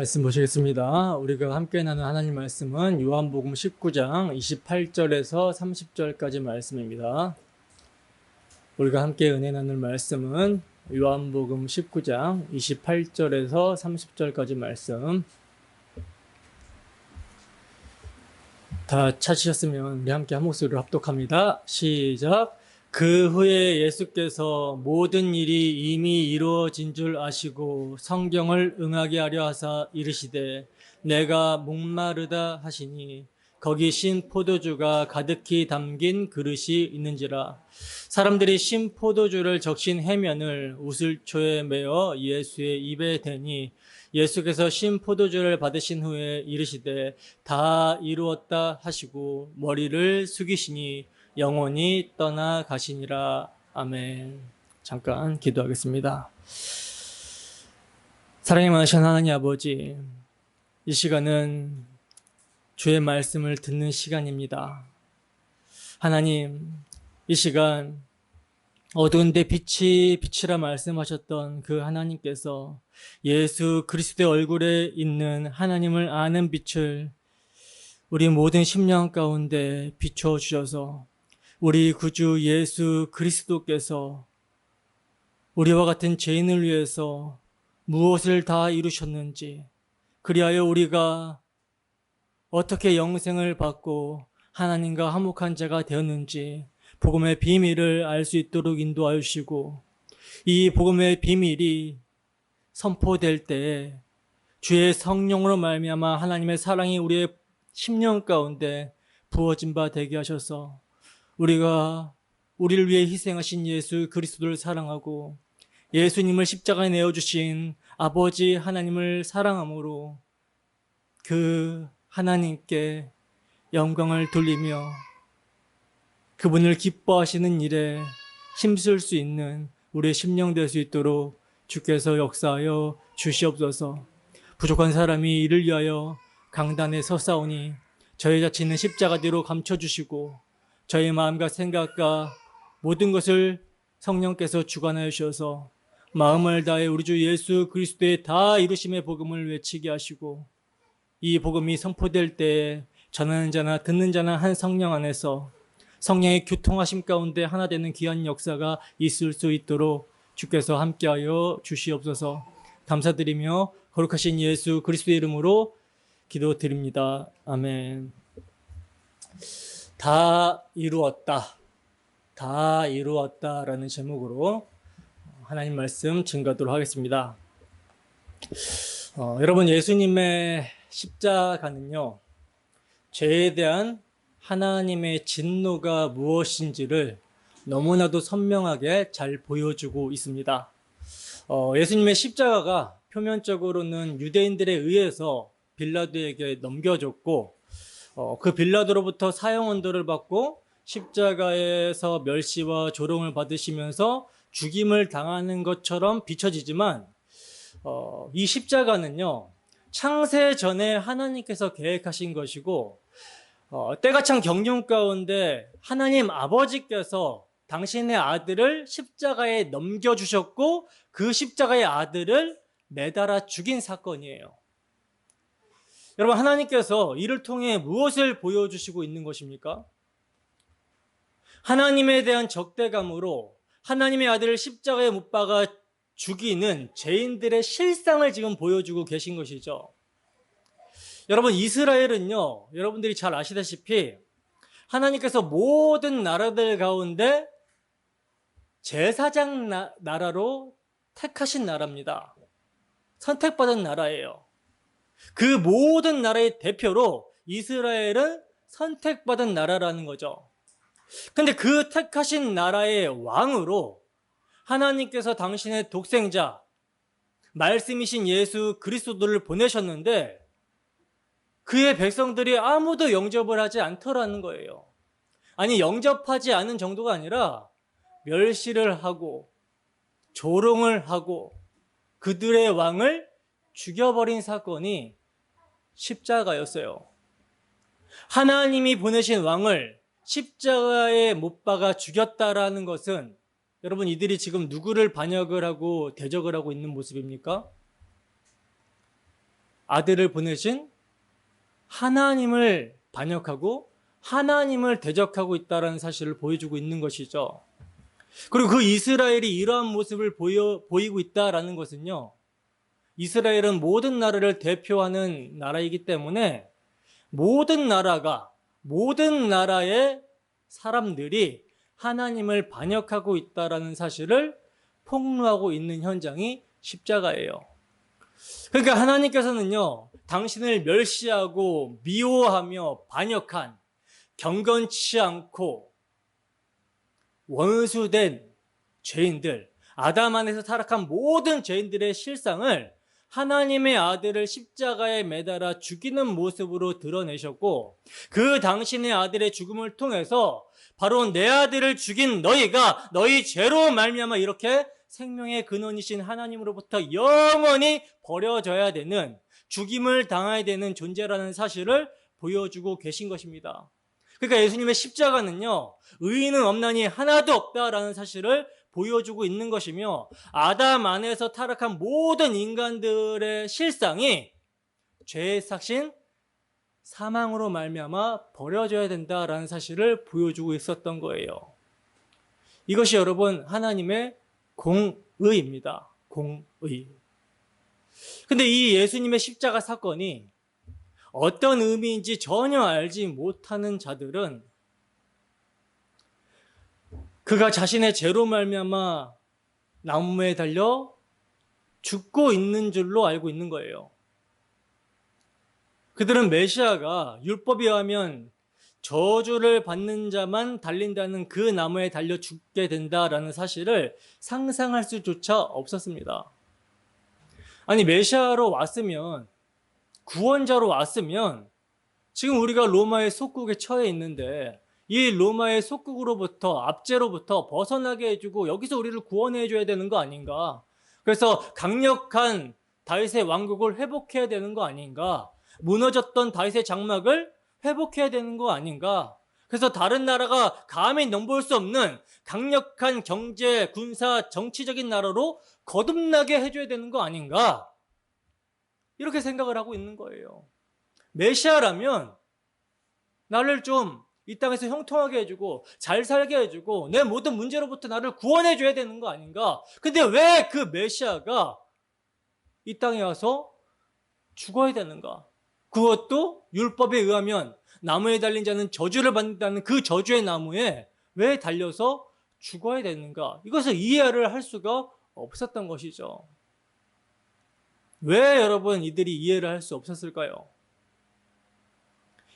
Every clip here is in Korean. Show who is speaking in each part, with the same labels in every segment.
Speaker 1: 말씀 보시겠습니다. 우리가 함께 나눈 하나님 말씀은 요한복음 19장 28절에서 30절까지 말씀입니다. 우리가 함께 은혜 나눌 말씀은 요한복음 19장 28절에서 30절까지 말씀. 다 찾으셨으면 우리 함께 한 목소리로 합독합니다. 시작. 그 후에 예수께서 모든 일이 이미 이루어진 줄 아시고 성경을 응하게 하려 하사 이르시되 내가 목마르다 하시니 거기 신 포도주가 가득히 담긴 그릇이 있는지라. 사람들이 신 포도주를 적신 해면을 우슬초에 메어 예수의 입에 대니 예수께서 신 포도주를 받으신 후에 이르시되 다 이루었다 하시고 머리를 숙이시니 영원히 떠나가시니라. 아멘. 잠깐 기도하겠습니다. 사랑이 많으신 하나님 아버지, 이 시간은 주의 말씀을 듣는 시간입니다. 하나님, 이 시간 어두운데 빛이 빛이라 말씀하셨던 그 하나님께서 예수 그리스도의 얼굴에 있는 하나님을 아는 빛을 우리 모든 심령 가운데 비춰 주셔서 우리 구주 예수 그리스도께서 우리와 같은 죄인을 위해서 무엇을 다 이루셨는지, 그리하여 우리가 어떻게 영생을 받고 하나님과 화목한 자가 되었는지 복음의 비밀을 알 수 있도록 인도하여 주시고, 이 복음의 비밀이 선포될 때에 주의 성령으로 말미암아 하나님의 사랑이 우리의 심령 가운데 부어진 바 되게 하셔서 우리가 우리를 위해 희생하신 예수 그리스도를 사랑하고 예수님을 십자가에 내어주신 아버지 하나님을 사랑함으로 그 하나님께 영광을 돌리며 그분을 기뻐하시는 일에 힘쓸 수 있는 우리의 심령 될 수 있도록 주께서 역사하여 주시옵소서. 부족한 사람이 이를 위하여 강단에 서사오니 저희 자신은 십자가 뒤로 감춰주시고 저희 마음과 생각과 모든 것을 성령께서 주관하여 주셔서 마음을 다해 우리 주 예수 그리스도의 다 이루심의 복음을 외치게 하시고, 이 복음이 선포될 때에 전하는 자나 듣는 자나 한 성령 안에서 성령의 교통하심 가운데 하나 되는 귀한 역사가 있을 수 있도록 주께서 함께하여 주시옵소서. 감사드리며 거룩하신 예수 그리스도의 이름으로 기도드립니다. 아멘. 다 이루었다. 다 이루었다라는 제목으로 하나님 말씀 증거하도록 하겠습니다. 여러분, 예수님의 십자가는요, 죄에 대한 하나님의 진노가 무엇인지를 너무나도 선명하게 잘 보여주고 있습니다. 예수님의 십자가가 표면적으로는 유대인들에 의해서 빌라도에게 넘겨졌고, 그 빌라도로부터 사형 언도를 받고 십자가에서 멸시와 조롱을 받으시면서 죽임을 당하는 것처럼 비춰지지만, 이 십자가는요, 창세 전에 하나님께서 계획하신 것이고, 때가 참 경륜 가운데 하나님 아버지께서 당신의 아들을 십자가에 넘겨주셨고 그 십자가의 아들을 매달아 죽인 사건이에요. 여러분, 하나님께서 이를 통해 무엇을 보여주시고 있는 것입니까? 하나님에 대한 적대감으로 하나님의 아들을 십자가에 못 박아 죽이는 죄인들의 실상을 지금 보여주고 계신 것이죠. 여러분, 이스라엘은요, 여러분들이 잘 아시다시피 하나님께서 모든 나라들 가운데 제사장 나라로 택하신 나라입니다. 선택받은 나라예요. 그 모든 나라의 대표로 이스라엘은 선택받은 나라라는 거죠. 근데 그 택하신 나라의 왕으로 하나님께서 당신의 독생자, 말씀이신 예수 그리스도를 보내셨는데 그의 백성들이 아무도 영접을 하지 않더라는 거예요. 아니, 영접하지 않은 정도가 아니라 멸시를 하고 조롱을 하고 그들의 왕을 죽여버린 사건이 십자가였어요. 하나님이 보내신 왕을 십자가에 못 박아 죽였다라는 것은, 여러분, 이들이 지금 누구를 반역을 하고 대적을 하고 있는 모습입니까? 아들을 보내신 하나님을 반역하고 하나님을 대적하고 있다는 사실을 보여주고 있는 것이죠. 그리고 그 이스라엘이 이러한 모습을 보이고 있다는 것은요, 이스라엘은 모든 나라를 대표하는 나라이기 때문에 모든 나라의 사람들이 하나님을 반역하고 있다는 사실을 폭로하고 있는 현장이 십자가예요. 그러니까 하나님께서는요, 당신을 멸시하고 미워하며 반역한 경건치 않고 원수된 죄인들, 아담 안에서 타락한 모든 죄인들의 실상을 하나님의 아들을 십자가에 매달아 죽이는 모습으로 드러내셨고, 그 당신의 아들의 죽음을 통해서 바로 내 아들을 죽인 너희가 너희 죄로 말미암아 이렇게 생명의 근원이신 하나님으로부터 영원히 버려져야 되는, 죽임을 당해야 되는 존재라는 사실을 보여주고 계신 것입니다. 그러니까 예수님의 십자가는요, 의인은 없나니 하나도 없다라는 사실을 보여주고 있는 것이며, 아담 안에서 타락한 모든 인간들의 실상이 죄의 삭신 사망으로 말미암아 버려져야 된다라는 사실을 보여주고 있었던 거예요. 이것이 여러분 하나님의 공의입니다. 공의. 근데 이 예수님의 십자가 사건이 어떤 의미인지 전혀 알지 못하는 자들은 그가 자신의 죄로 말미암아 나무에 달려 죽고 있는 줄로 알고 있는 거예요. 그들은 메시아가 율법에 의하면 저주를 받는 자만 달린다는 그 나무에 달려 죽게 된다라는 사실을 상상할 수조차 없었습니다. 아니, 메시아로 왔으면, 구원자로 왔으면 지금 우리가 로마의 속국에 처해 있는데 이 로마의 속국으로부터, 압제로부터 벗어나게 해주고 여기서 우리를 구원해 줘야 되는 거 아닌가? 그래서 강력한 다윗의 왕국을 회복해야 되는 거 아닌가? 무너졌던 다윗의 장막을 회복해야 되는 거 아닌가? 그래서 다른 나라가 감히 넘볼 수 없는 강력한 경제, 군사, 정치적인 나라로 거듭나게 해줘야 되는 거 아닌가? 이렇게 생각을 하고 있는 거예요. 메시아라면 나를 좀 이 땅에서 형통하게 해주고 잘 살게 해주고 내 모든 문제로부터 나를 구원해줘야 되는 거 아닌가? 근데 왜 그 메시아가 이 땅에 와서 죽어야 되는가? 그것도 율법에 의하면 나무에 달린 자는 저주를 받는다는 그 저주의 나무에 왜 달려서 죽어야 되는가? 이것을 이해를 할 수가 없었던 것이죠. 왜 여러분 이들이 이해를 할 수 없었을까요?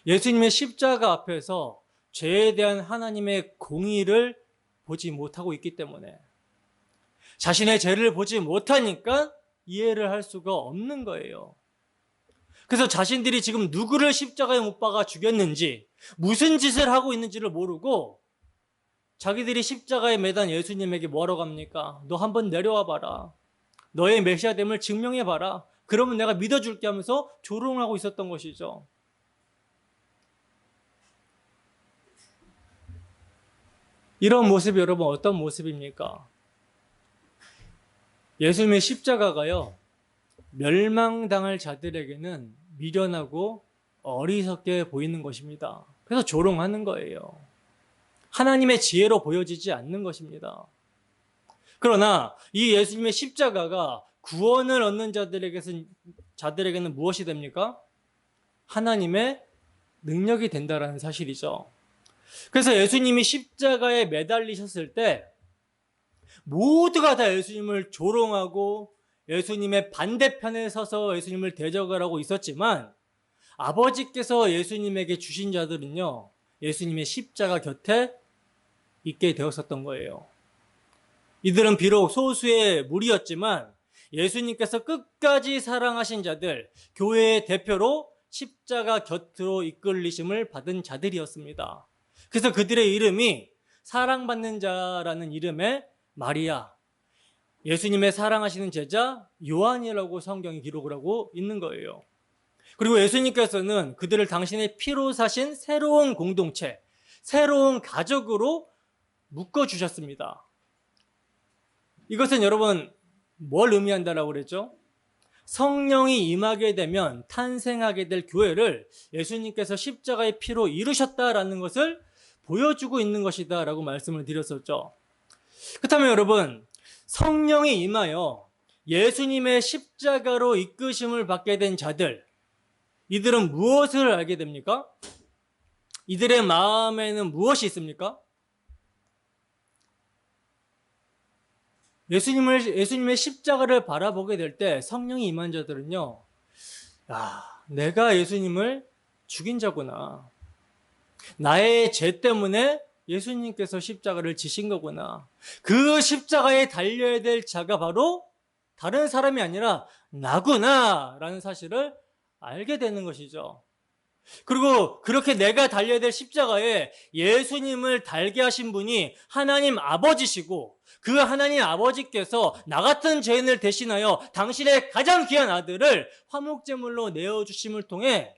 Speaker 1: 예수님의 십자가 앞에서 죄에 대한 하나님의 공의를 보지 못하고 있기 때문에, 자신의 죄를 보지 못하니까 이해를 할 수가 없는 거예요. 그래서 자신들이 지금 누구를 십자가에 못 박아 죽였는지, 무슨 짓을 하고 있는지를 모르고 자기들이 십자가에 매단 예수님에게 뭐라고 합니까? 너 한번 내려와 봐라. 너의 메시아됨을 증명해 봐라. 그러면 내가 믿어줄게 하면서 조롱하고 있었던 것이죠. 이런 모습이 여러분 어떤 모습입니까? 예수님의 십자가가요, 멸망당할 자들에게는 미련하고 어리석게 보이는 것입니다. 그래서 조롱하는 거예요. 하나님의 지혜로 보여지지 않는 것입니다. 그러나 이 예수님의 십자가가 구원을 얻는 자들에게는 무엇이 됩니까? 하나님의 능력이 된다는 사실이죠. 그래서 예수님이 십자가에 매달리셨을 때 모두가 다 예수님을 조롱하고 예수님의 반대편에 서서 예수님을 대적을 하고 있었지만, 아버지께서 예수님에게 주신 자들은요, 예수님의 십자가 곁에 있게 되었었던 거예요. 이들은 비록 소수의 무리였지만 예수님께서 끝까지 사랑하신 자들, 교회의 대표로 십자가 곁으로 이끌리심을 받은 자들이었습니다. 그래서 그들의 이름이 사랑받는 자라는 이름의 마리아, 예수님의 사랑하시는 제자 요한이라고 성경이 기록을 하고 있는 거예요. 그리고 예수님께서는 그들을 당신의 피로 사신 새로운 공동체, 새로운 가족으로 묶어주셨습니다. 이것은 여러분 뭘 의미한다라고 그랬죠? 성령이 임하게 되면 탄생하게 될 교회를 예수님께서 십자가의 피로 이루셨다라는 것을 보여주고 있는 것이다 라고 말씀을 드렸었죠. 그렇다면 여러분, 성령이 임하여 예수님의 십자가로 이끄심을 받게 된 자들, 이들은 무엇을 알게 됩니까? 이들의 마음에는 무엇이 있습니까? 예수님의 십자가를 바라보게 될 때 성령이 임한 자들은요, 내가 예수님을 죽인 자구나. 나의 죄 때문에 예수님께서 십자가를 지신 거구나. 그 십자가에 달려야 될 자가 바로 다른 사람이 아니라 나구나 라는 사실을 알게 되는 것이죠. 그리고 그렇게 내가 달려야 될 십자가에 예수님을 달게 하신 분이 하나님 아버지시고, 그 하나님 아버지께서 나 같은 죄인을 대신하여 당신의 가장 귀한 아들을 화목제물로 내어주심을 통해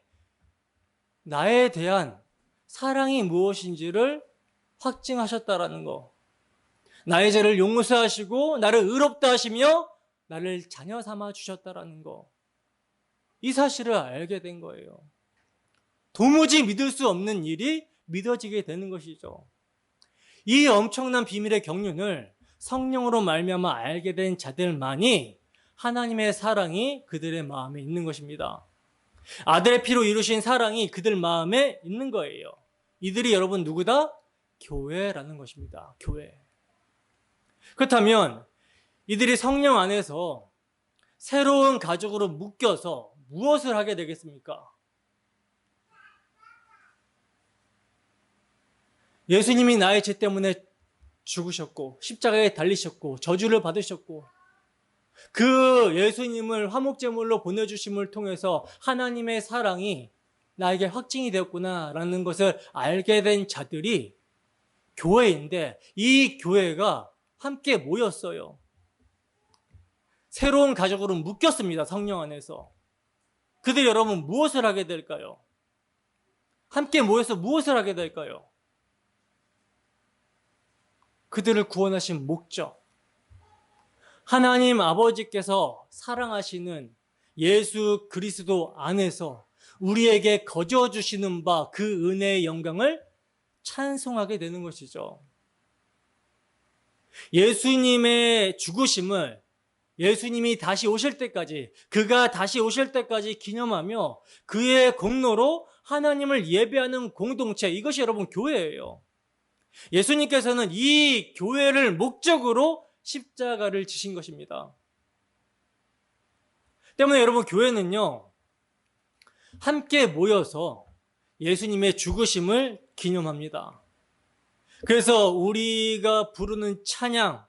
Speaker 1: 나에 대한 사랑이 무엇인지를 확증하셨다라는 거. 나의 죄를 용서하시고 나를 의롭다 하시며 나를 자녀 삼아 주셨다라는 거. 이 사실을 알게 된 거예요. 도무지 믿을 수 없는 일이 믿어지게 되는 것이죠. 이 엄청난 비밀의 경륜을 성령으로 말미암아 알게 된 자들만이 하나님의 사랑이 그들의 마음에 있는 것입니다. 아들의 피로 이루신 사랑이 그들 마음에 있는 거예요. 이들이 여러분 누구다? 교회라는 것입니다. 교회. 그렇다면 이들이 성령 안에서 새로운 가족으로 묶여서 무엇을 하게 되겠습니까? 예수님이 나의 죄 때문에 죽으셨고 십자가에 달리셨고 저주를 받으셨고, 그 예수님을 화목제물로 보내주심을 통해서 하나님의 사랑이 나에게 확증이 되었구나라는 것을 알게 된 자들이 교회인데, 이 교회가 함께 모였어요. 새로운 가족으로 묶였습니다. 성령 안에서. 그들 여러분 무엇을 하게 될까요? 함께 모여서 무엇을 하게 될까요? 그들을 구원하신 목적, 하나님 아버지께서 사랑하시는 예수 그리스도 안에서 우리에게 거저 주시는 바 그 은혜의 영광을 찬송하게 되는 것이죠. 예수님의 죽으심을 예수님이 다시 오실 때까지, 그가 다시 오실 때까지 기념하며 그의 공로로 하나님을 예배하는 공동체, 이것이 여러분 교회예요. 예수님께서는 이 교회를 목적으로 십자가를 지신 것입니다. 때문에 여러분 교회는요, 함께 모여서 예수님의 죽으심을 기념합니다. 그래서 우리가 부르는 찬양,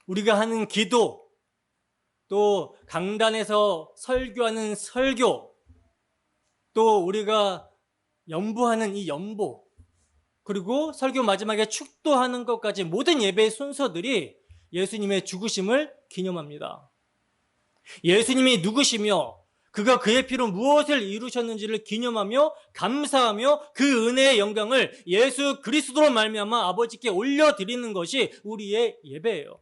Speaker 1: 우리가 하는 기도, 또 강단에서 설교하는 설교, 또 우리가 연보하는 이 연보, 그리고 설교 마지막에 축도하는 것까지 모든 예배의 순서들이 예수님의 죽으심을 기념합니다. 예수님이 누구시며 그가 그의 피로 무엇을 이루셨는지를 기념하며 감사하며 그 은혜의 영광을 예수 그리스도로 말미암아 아버지께 올려드리는 것이 우리의 예배예요.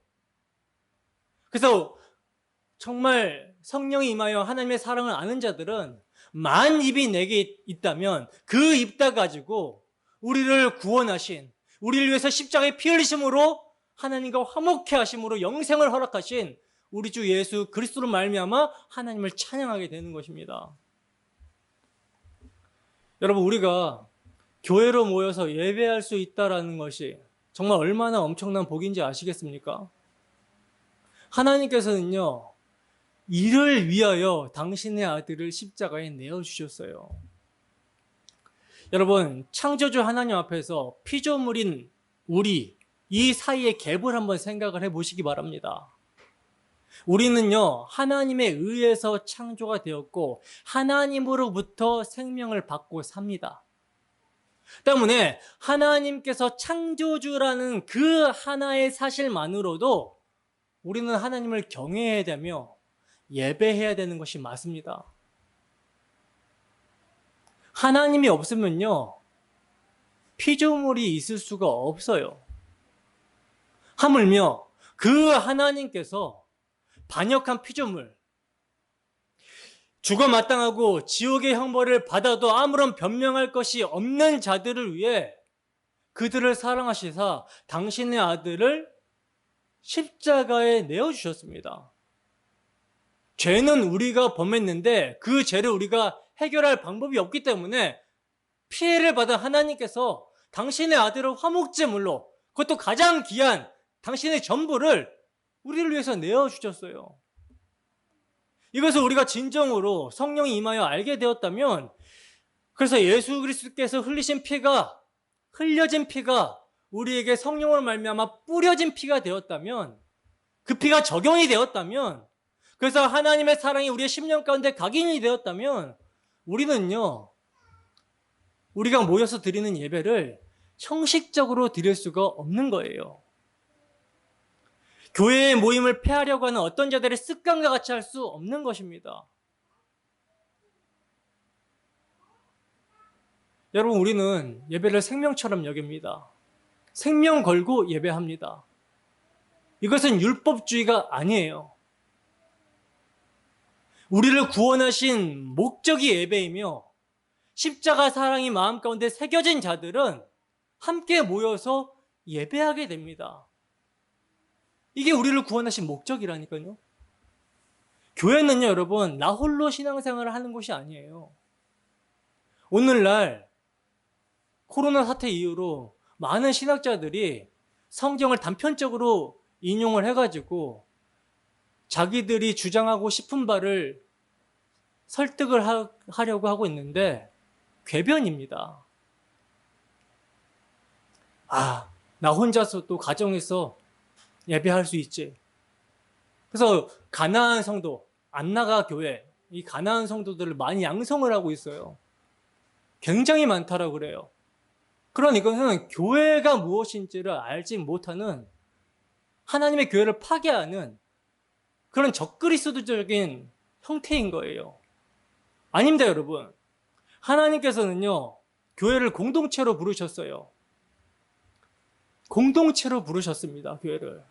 Speaker 1: 그래서 정말 성령이 임하여 하나님의 사랑을 아는 자들은 만 입이 내게 있다면 그 입 다 가지고 우리를 구원하신, 우리를 위해서 십자가에 피 흘리심으로 하나님과 화목케 하심으로 영생을 허락하신 우리 주 예수 그리스도로 말미암아 하나님을 찬양하게 되는 것입니다. 여러분, 우리가 교회로 모여서 예배할 수 있다는 것이 정말 얼마나 엄청난 복인지 아시겠습니까? 하나님께서는요, 이를 위하여 당신의 아들을 십자가에 내어주셨어요. 여러분, 창조주 하나님 앞에서 피조물인 우리, 이 사이의 갭을 한번 생각을 해보시기 바랍니다. 우리는요, 하나님에 의해서 창조가 되었고 하나님으로부터 생명을 받고 삽니다. 때문에 하나님께서 창조주라는 그 하나의 사실만으로도 우리는 하나님을 경외해야 되며 예배해야 되는 것이 맞습니다. 하나님이 없으면요, 피조물이 있을 수가 없어요. 하물며 그 하나님께서 반역한 피조물, 죽어 마땅하고 지옥의 형벌을 받아도 아무런 변명할 것이 없는 자들을 위해 그들을 사랑하시사 당신의 아들을 십자가에 내어주셨습니다. 죄는 우리가 범했는데 그 죄를 우리가 해결할 방법이 없기 때문에 피해를 받은 하나님께서 당신의 아들을 화목제물로, 그것도 가장 귀한 당신의 전부를 우리를 위해서 내어주셨어요. 이것을 우리가 진정으로 성령이 임하여 알게 되었다면, 그래서 예수 그리스도께서 흘리신 피가, 흘려진 피가 우리에게 성령으로 말미암아 뿌려진 피가 되었다면, 그 피가 적용이 되었다면, 그래서 하나님의 사랑이 우리의 심령 가운데 각인이 되었다면, 우리는요, 우리가 모여서 드리는 예배를 형식적으로 드릴 수가 없는 거예요. 교회의 모임을 폐하려고 하는 어떤 자들의 습관과 같이 할 수 없는 것입니다. 여러분, 우리는 예배를 생명처럼 여깁니다. 생명 걸고 예배합니다. 이것은 율법주의가 아니에요. 우리를 구원하신 목적이 예배이며 십자가 사랑이 마음 가운데 새겨진 자들은 함께 모여서 예배하게 됩니다. 이게 우리를 구원하신 목적이라니까요. 교회는요, 여러분, 나 홀로 신앙생활을 하는 곳이 아니에요. 오늘날 코로나 사태 이후로 많은 신학자들이 성경을 단편적으로 인용을 해가지고 자기들이 주장하고 싶은 바를 설득을 하려고 하고 있는데 궤변입니다. 나 혼자서 또 가정에서 예배할 수 있지. 그래서 가나안 성도, 안나가 교회, 이 가나안 성도들을 많이 양성을 하고 있어요. 굉장히 많다라고 그래요. 그런 이것은 교회가 무엇인지를 알지 못하는, 하나님의 교회를 파괴하는 그런 적그리스도적인 형태인 거예요. 아닙니다, 여러분. 하나님께서는요, 교회를 공동체로 부르셨어요. 공동체로 부르셨습니다, 교회를.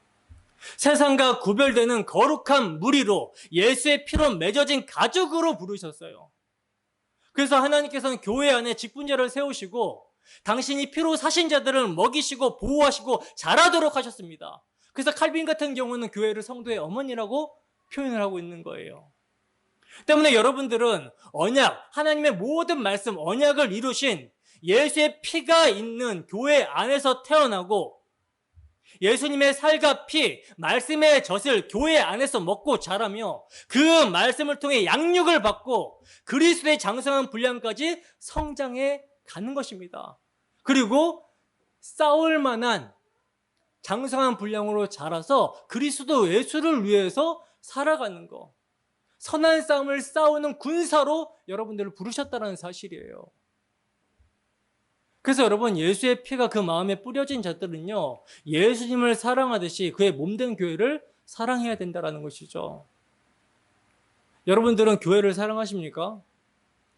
Speaker 1: 세상과 구별되는 거룩한 무리로, 예수의 피로 맺어진 가족으로 부르셨어요. 그래서 하나님께서는 교회 안에 직분자를 세우시고 당신이 피로 사신 자들을 먹이시고 보호하시고 자라도록 하셨습니다. 그래서 칼빈 같은 경우는 교회를 성도의 어머니라고 표현을 하고 있는 거예요. 때문에 여러분들은 언약, 하나님의 모든 말씀, 언약을 이루신 예수의 피가 있는 교회 안에서 태어나고 예수님의 살과 피, 말씀의 젖을 교회 안에서 먹고 자라며 그 말씀을 통해 양육을 받고 그리스도의 장성한 분량까지 성장해 가는 것입니다. 그리고 싸울 만한 장성한 분량으로 자라서 그리스도 예수를 위해서 살아가는 것. 선한 싸움을 싸우는 군사로 여러분들을 부르셨다는 사실이에요. 그래서 여러분, 예수의 피가 그 마음에 뿌려진 자들은요, 예수님을 사랑하듯이 그의 몸된 교회를 사랑해야 된다는 것이죠. 여러분들은 교회를 사랑하십니까?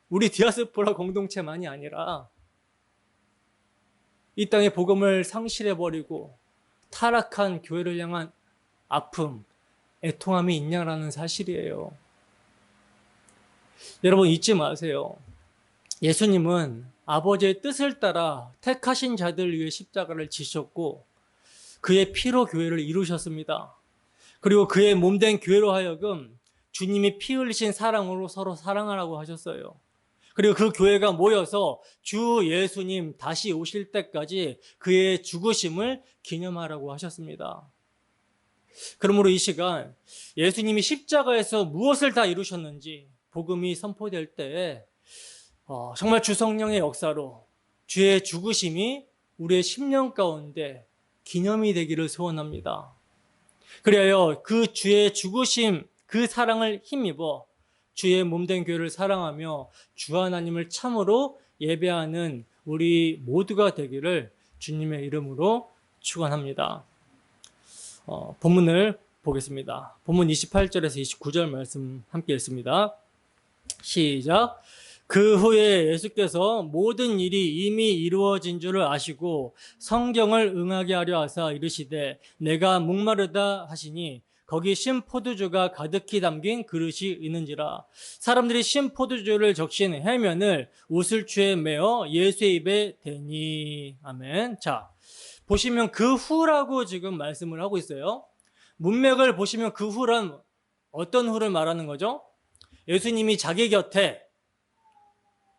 Speaker 1: 우리 디아스포라 공동체만이 아니라 이 땅의 복음을 상실해버리고 타락한 교회를 향한 아픔, 애통함이 있냐라는 사실이에요. 여러분, 잊지 마세요. 예수님은 아버지의 뜻을 따라 택하신 자들을 위해 십자가를 지셨고 그의 피로 교회를 이루셨습니다. 그리고 그의 몸된 교회로 하여금 주님이 피 흘리신 사랑으로 서로 사랑하라고 하셨어요. 그리고 그 교회가 모여서 주 예수님 다시 오실 때까지 그의 죽으심을 기념하라고 하셨습니다. 그러므로 이 시간 예수님이 십자가에서 무엇을 다 이루셨는지 복음이 선포될 때에 정말 주 성령의 역사로 주의 죽으심이 우리의 심령 가운데 기념이 되기를 소원합니다. 그리하여 그 주의 죽으심, 그 사랑을 힘입어 주의 몸된 교회를 사랑하며 주 하나님을 참으로 예배하는 우리 모두가 되기를 주님의 이름으로 축원합니다. 본문을 보겠습니다. 본문 28절에서 29절 말씀 함께 읽습니다. 시작. 그 후에 예수께서 모든 일이 이미 이루어진 줄을 아시고 성경을 응하게 하려 하사 이르시되 내가 목마르다 하시니 거기 신 포도주가 가득히 담긴 그릇이 있는지라. 사람들이 신 포도주를 적신 해면을 우슬초에 메어 예수의 입에 대니. 아멘. 자, 보시면 그 후라고 지금 말씀을 하고 있어요. 문맥을 보시면 그 후란 어떤 후를 말하는 거죠? 예수님이 자기 곁에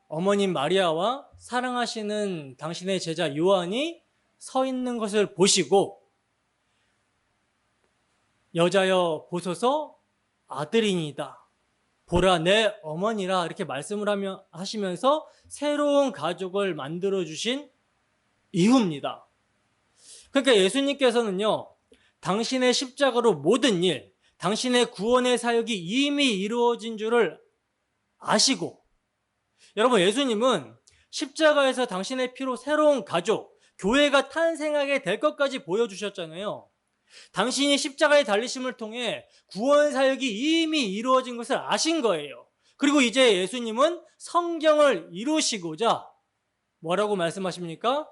Speaker 1: 어머님 마리아와 사랑하시는 당신의 제자 요한이 서 있는 것을 보시고 여자여 보소서 아들이니이다. 보라 내 어머니라 이렇게 말씀을 하시면서 새로운 가족을 만들어주신 이후입니다. 그러니까 예수님께서는요, 당신의 십자가로 모든 일, 당신의 구원의 사역이 이미 이루어진 줄을 아시고, 여러분 예수님은 십자가에서 당신의 피로 새로운 가족, 교회가 탄생하게 될 것까지 보여주셨잖아요. 당신이 십자가의 달리심을 통해 구원 사역이 이미 이루어진 것을 아신 거예요. 그리고 이제 예수님은 성경을 이루시고자 뭐라고 말씀하십니까?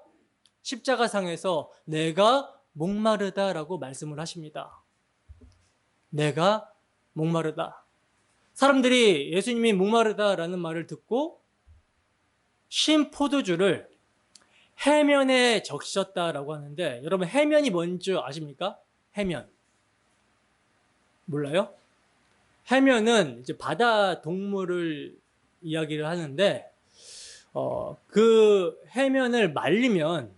Speaker 1: 십자가상에서 내가 목마르다라고 말씀을 하십니다. 내가 목마르다. 사람들이 예수님이 목마르다라는 말을 듣고 신 포도주를 해면에 적셨다라고 하는데, 여러분 해면이 뭔지 아십니까? 해면. 몰라요? 해면은 이제 바다 동물을 이야기를 하는데, 그 해면을 말리면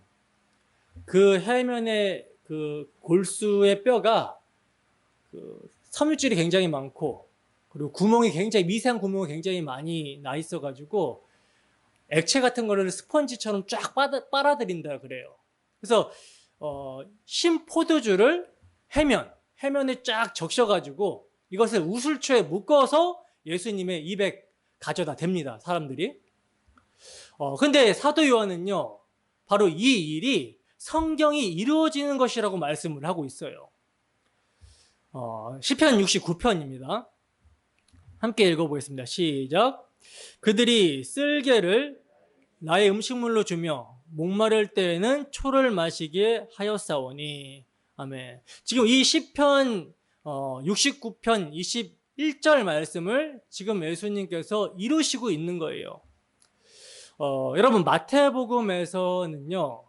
Speaker 1: 그 해면의 그 골수의 뼈가 그 섬유질이 굉장히 많고, 그리고 구멍이 굉장히 미세한 구멍이 굉장히 많이 나 있어가지고 액체 같은 거를 스펀지처럼 쫙 빨아들인다 그래요. 그래서 신 포도주를 해면에 쫙 적셔가지고 이것을 우슬초에 묶어서 예수님의 입에 가져다 댑니다, 사람들이. 근데 사도 요한은요, 바로 이 일이 성경이 이루어지는 것이라고 말씀을 하고 있어요. 시편 69편입니다. 함께 읽어보겠습니다. 시작. 그들이 쓸개를 나의 음식물로 주며 목마를 때에는 초를 마시게 하였사오니. 아멘. 지금 이 시편 69편 21절 말씀을 지금 예수님께서 이루시고 있는 거예요. 여러분 마태복음에서는요,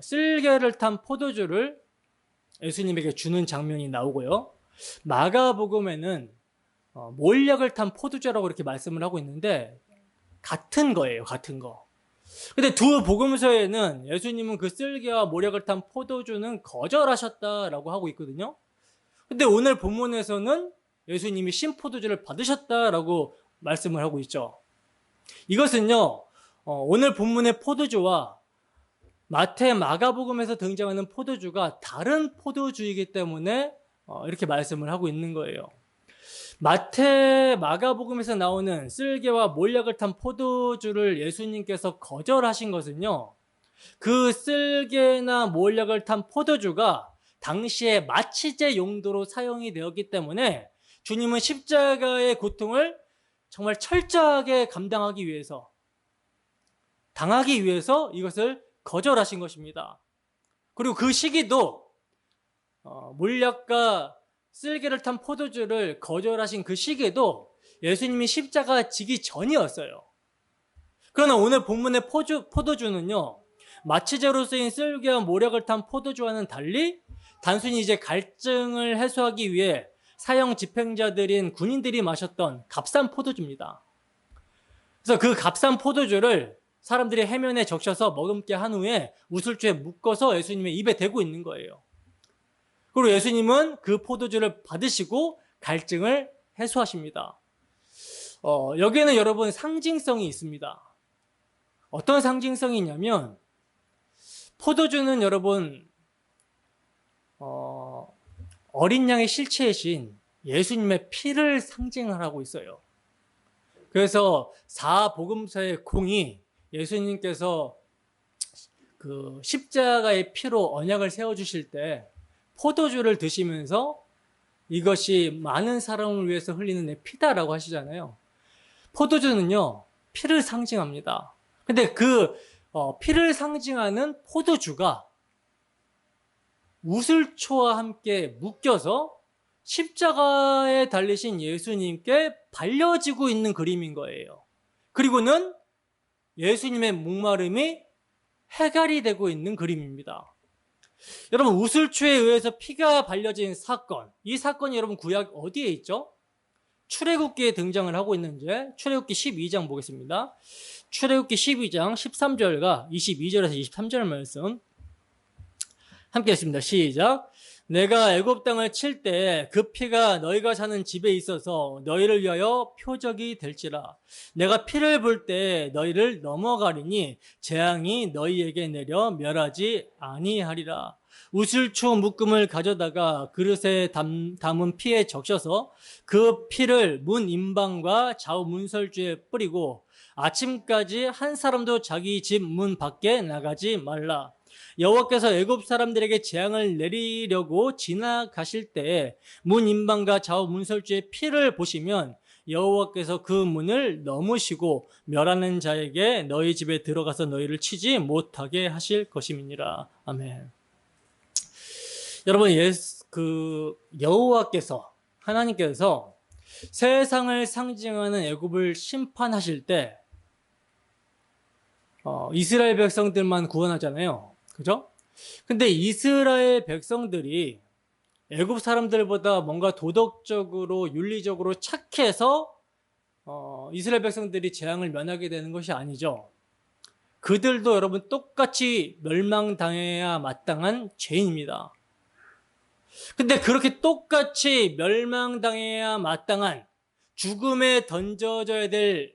Speaker 1: 쓸개를 탄 포도주를 예수님에게 주는 장면이 나오고요, 마가복음에는 몰약을 탄 포도주라고 이렇게 말씀을 하고 있는데 같은 거예요, 같은 거. 근데 두 복음서에는 예수님은 그 쓸개와 몰약을 탄 포도주는 거절하셨다라고 하고 있거든요. 근데 오늘 본문에서는 예수님이 신포도주를 받으셨다라고 말씀을 하고 있죠. 이것은요, 오늘 본문의 포도주와 마태, 마가복음에서 등장하는 포도주가 다른 포도주이기 때문에 이렇게 말씀을 하고 있는 거예요. 마태, 마가복음에서 나오는 쓸개와 몰약을 탄 포도주를 예수님께서 거절하신 것은요, 그 쓸개나 몰약을 탄 포도주가 당시에 마취제 용도로 사용이 되었기 때문에 주님은 십자가의 고통을 정말 철저하게 감당하기 위해서, 당하기 위해서 이것을 거절하신 것입니다. 그리고 그 시기도 몰약과 쓸개를 탄 포도주를 거절하신 그 시기도 예수님이 십자가 지기 전이었어요. 그러나 오늘 본문의 포도주는요, 마취제로 쓰인 쓸개와 몰약을 탄 포도주와는 달리 단순히 이제 갈증을 해소하기 위해 사형 집행자들인 군인들이 마셨던 값싼 포도주입니다. 그래서 그 값싼 포도주를 사람들이 해면에 적셔서 머금게 한 후에 우슬초에 묶어서 예수님의 입에 대고 있는 거예요. 그리고 예수님은 그 포도주를 받으시고 갈증을 해소하십니다. 여기에는 여러분 상징성이 있습니다. 어떤 상징성이 있냐면, 포도주는 여러분 어린 양의 실체이신 예수님의 피를 상징하고 있어요. 그래서 사복음서의 공이 예수님께서 그 십자가의 피로 언약을 세워주실 때 포도주를 드시면서 이것이 많은 사람을 위해서 흘리는 내 피다라고 하시잖아요. 포도주는요, 피를 상징합니다. 근데 그 피를 상징하는 포도주가 우슬초와 함께 묶여서 십자가에 달리신 예수님께 발려지고 있는 그림인 거예요. 그리고는 예수님의 목마름이 해결이 되고 있는 그림입니다. 여러분, 우슬초에 의해서 피가 발려진 사건, 이 사건이 여러분 구약 어디에 있죠? 출애굽기에 등장을 하고 있는지 출애굽기 12장 보겠습니다. 출애굽기 12장 13절과 22절에서 23절 말씀 함께 했습니다. 시작. 내가 애굽 땅을 칠 때 그 피가 너희가 사는 집에 있어서 너희를 위하여 표적이 될지라. 내가 피를 불 때 너희를 넘어가리니 재앙이 너희에게 내려 멸하지 아니하리라. 우슬초 묶음을 가져다가 그릇에 담은 피에 적셔서 그 피를 문 임방과 좌우 문설주에 뿌리고 아침까지 한 사람도 자기 집 문 밖에 나가지 말라. 여호와께서 애굽 사람들에게 재앙을 내리려고 지나가실 때 문 임방과 좌우 문설주의 피를 보시면 여호와께서 그 문을 넘으시고 멸하는 자에게 너희 집에 들어가서 너희를 치지 못하게 하실 것임이니라. 아멘. 여러분, 여호와께서, 하나님께서 세상을 상징하는 애굽을 심판하실 때 이스라엘 백성들만 구원하잖아요. 그죠? 근데 이스라엘 백성들이 애굽 사람들보다 뭔가 도덕적으로 윤리적으로 착해서 이스라엘 백성들이 재앙을 면하게 되는 것이 아니죠. 그들도 여러분 똑같이 멸망당해야 마땅한 죄인입니다. 근데 그렇게 똑같이 멸망당해야 마땅한 죽음에 던져져야 될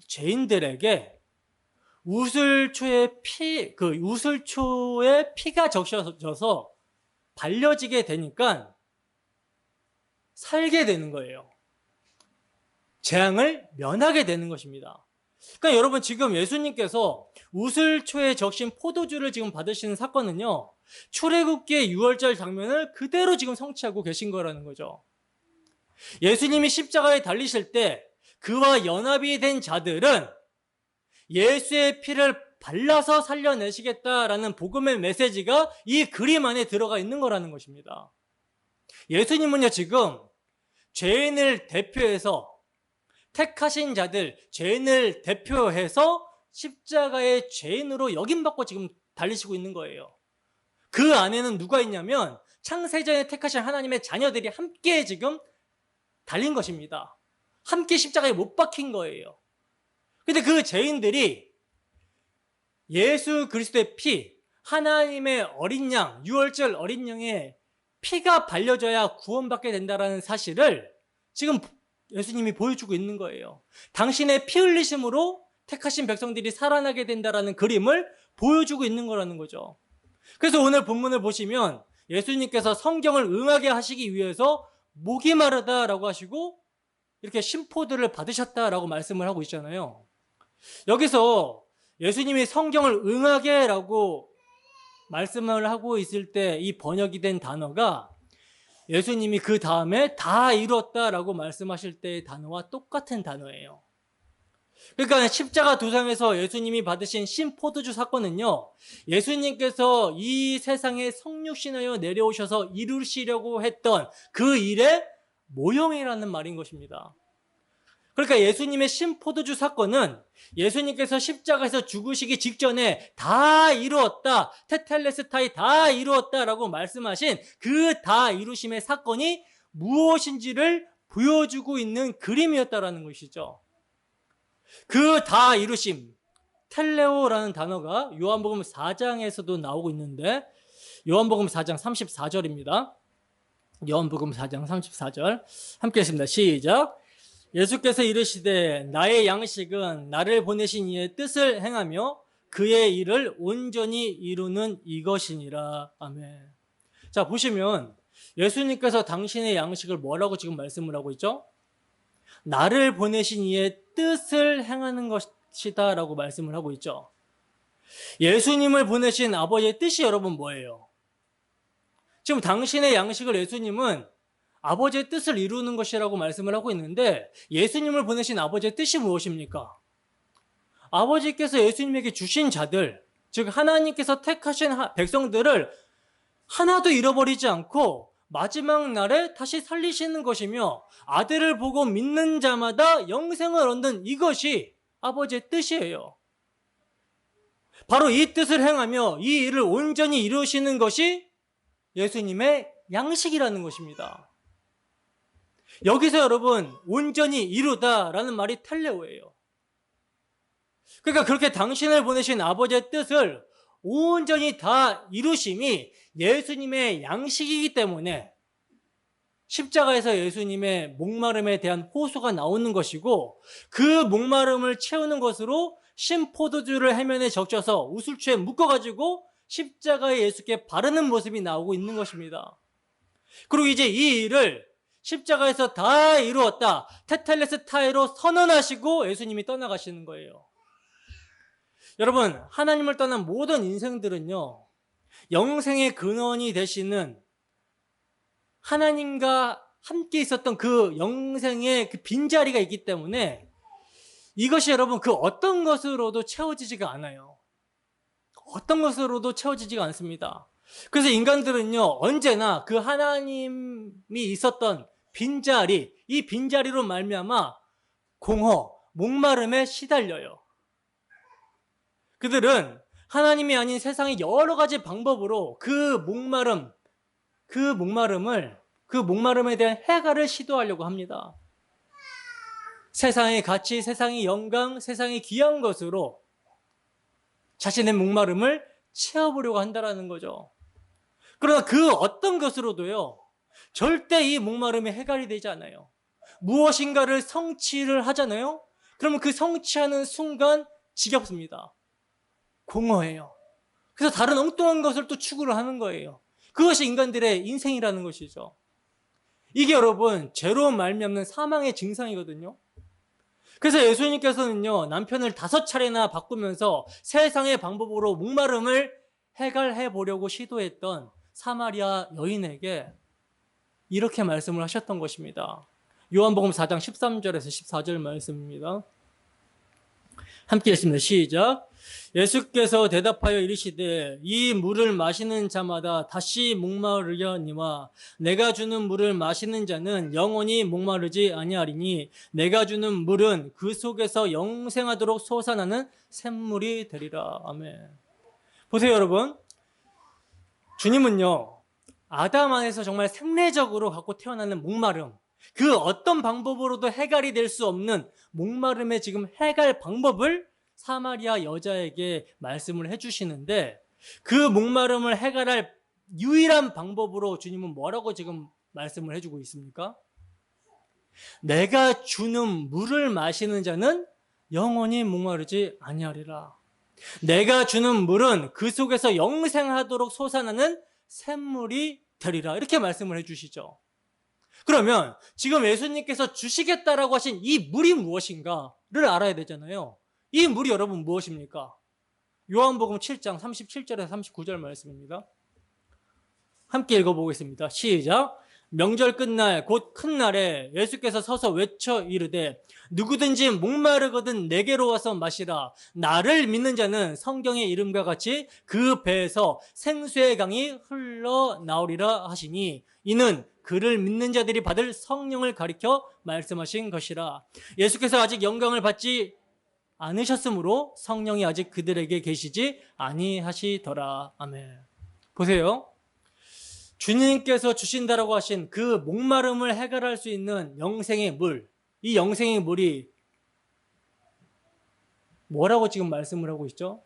Speaker 1: 죄인들에게 우슬초에 피가 적셔져서 발려지게 되니까 살게 되는 거예요. 재앙을 면하게 되는 것입니다. 그러니까 여러분, 지금 예수님께서 우슬초에 적신 포도주를 지금 받으시는 사건은요, 출애굽기의 6월절 장면을 그대로 지금 성취하고 계신 거라는 거죠. 예수님이 십자가에 달리실 때 그와 연합이 된 자들은 예수의 피를 발라서 살려내시겠다라는 복음의 메시지가 이 그림 안에 들어가 있는 거라는 것입니다. 예수님은요, 지금 죄인을 대표해서, 택하신 자들, 죄인을 대표해서 십자가의 죄인으로 여김받고 지금 달리시고 있는 거예요. 그 안에는 누가 있냐면 창세전에 택하신 하나님의 자녀들이 함께 지금 달린 것입니다. 함께 십자가에 못 박힌 거예요. 근데 그 죄인들이 예수 그리스도의 피, 하나님의 어린 양, 유월절 어린 양의 피가 발려져야 구원받게 된다는 사실을 지금 예수님이 보여주고 있는 거예요. 당신의 피 흘리심으로 택하신 백성들이 살아나게 된다는 그림을 보여주고 있는 거라는 거죠. 그래서 오늘 본문을 보시면 예수님께서 성경을 응하게 하시기 위해서 목이 마르다라고 하시고 이렇게 심포도를 받으셨다라고 말씀을 하고 있잖아요. 여기서 예수님이 성경을 응하게라고 말씀을 하고 있을 때 이 번역이 된 단어가 예수님이 그 다음에 다 이뤘다라고 말씀하실 때의 단어와 똑같은 단어예요. 그러니까 십자가 도상에서 예수님이 받으신 신포도주 사건은요, 예수님께서 이 세상에 성육신하여 내려오셔서 이루시려고 했던 그 일의 모형이라는 말인 것입니다. 그러니까 예수님의 신포도주 사건은 예수님께서 십자가에서 죽으시기 직전에 다 이루었다, 테텔레스타이 다 이루었다라고 말씀하신 그 다 이루심의 사건이 무엇인지를 보여주고 있는 그림이었다라는 것이죠. 그 다 이루심, 텔레오라는 단어가 요한복음 4장에서도 나오고 있는데, 요한복음 4장 34절입니다. 요한복음 4장 34절 함께 했습니다. 시작. 예수께서 이르시되 나의 양식은 나를 보내신 이의 뜻을 행하며 그의 일을 온전히 이루는 이것이니라. 아멘. 자, 보시면 예수님께서 당신의 양식을 뭐라고 지금 말씀을 하고 있죠? 나를 보내신 이의 뜻을 행하는 것이다 라고 말씀을 하고 있죠. 예수님을 보내신 아버지의 뜻이 여러분 뭐예요? 지금 당신의 양식을 예수님은 아버지의 뜻을 이루는 것이라고 말씀을 하고 있는데, 예수님을 보내신 아버지의 뜻이 무엇입니까? 아버지께서 예수님에게 주신 자들, 즉 하나님께서 택하신 백성들을 하나도 잃어버리지 않고 마지막 날에 다시 살리시는 것이며 아들을 보고 믿는 자마다 영생을 얻는 이것이 아버지의 뜻이에요. 바로 이 뜻을 행하며 이 일을 온전히 이루시는 것이 예수님의 양식이라는 것입니다. 여기서 여러분, 온전히 이루다라는 말이 텔레오예요. 그러니까 그렇게 당신을 보내신 아버지의 뜻을 온전히 다 이루심이 예수님의 양식이기 때문에 십자가에서 예수님의 목마름에 대한 호소가 나오는 것이고, 그 목마름을 채우는 것으로 신포도주를 해면에 적셔서 우슬초에 묶어가지고 십자가에 예수께 바르는 모습이 나오고 있는 것입니다. 그리고 이제 이 일을 십자가에서 다 이루었다, 테텔레스타이로 선언하시고 예수님이 떠나가시는 거예요. 여러분, 하나님을 떠난 모든 인생들은요, 영생의 근원이 되시는 하나님과 함께 있었던 그 영생의 그 빈자리가 있기 때문에 이것이 여러분 그 어떤 것으로도 채워지지가 않아요. 어떤 것으로도 채워지지가 않습니다. 그래서 인간들은요, 언제나 그 하나님이 있었던 빈자리, 이 빈자리로 말미암아 공허, 목마름에 시달려요. 그들은 하나님이 아닌 세상의 여러 가지 방법으로 그 목마름에 대한 해결을 시도하려고 합니다. 세상의 가치, 세상의 영광, 세상의 귀한 것으로 자신의 목마름을 채워보려고 한다는 거죠. 그러나 그 어떤 것으로도요, 절대 이 목마름이 해결이 되지 않아요. 무엇인가를 성취를 하잖아요. 그러면 그 성취하는 순간 지겹습니다. 공허해요. 그래서 다른 엉뚱한 것을 또 추구를 하는 거예요. 그것이 인간들의 인생이라는 것이죠. 이게 여러분 죄로 말미암는 사망의 증상이거든요. 그래서 예수님께서는요, 남편을 5차례나 바꾸면서 세상의 방법으로 목마름을 해결해 보려고 시도했던 사마리아 여인에게 이렇게 말씀을 하셨던 것입니다. 요한복음 4장 13절에서 14절 말씀입니다. 함께 읽습니다. 시작. 예수께서 대답하여 이르시되 이 물을 마시는 자마다 다시 목마르려니와 내가 주는 물을 마시는 자는 영원히 목마르지 아니하리니 내가 주는 물은 그 속에서 영생하도록 솟아나는 샘물이 되리라. 아멘. 보세요 여러분, 주님은요, 아담 안에서 정말 생리적으로 갖고 태어나는 목마름, 그 어떤 방법으로도 해결이 될 수 없는 목마름의 지금 해결 방법을 사마리아 여자에게 말씀을 해주시는데, 그 목마름을 해결할 유일한 방법으로 주님은 뭐라고 지금 말씀을 해주고 있습니까? 내가 주는 물을 마시는 자는 영원히 목마르지 아니하리라. 내가 주는 물은 그 속에서 영생하도록 솟아나는 샘물이 되리라. 이렇게 말씀을 해주시죠. 그러면 지금 예수님께서 주시겠다라고 하신 이 물이 무엇인가를 알아야 되잖아요. 이 물이 여러분 무엇입니까? 요한복음 7장 37절에서 39절 말씀입니다. 함께 읽어보겠습니다. 시작. 명절 끝날 곧 큰 날에 예수께서 서서 외쳐 이르되 누구든지 목마르거든 내게로 와서 마시라. 나를 믿는 자는 성경의 이름과 같이 그 배에서 생수의 강이 흘러나오리라 하시니 이는 그를 믿는 자들이 받을 성령을 가리켜 말씀하신 것이라. 예수께서 아직 영광을 받지 않으셨으므로 성령이 아직 그들에게 계시지 아니하시더라. 아멘. 보세요. 주님께서 주신다라고 하신 그 목마름을 해결할 수 있는 영생의 물, 이 영생의 물이 뭐라고 지금 말씀을 하고 있죠?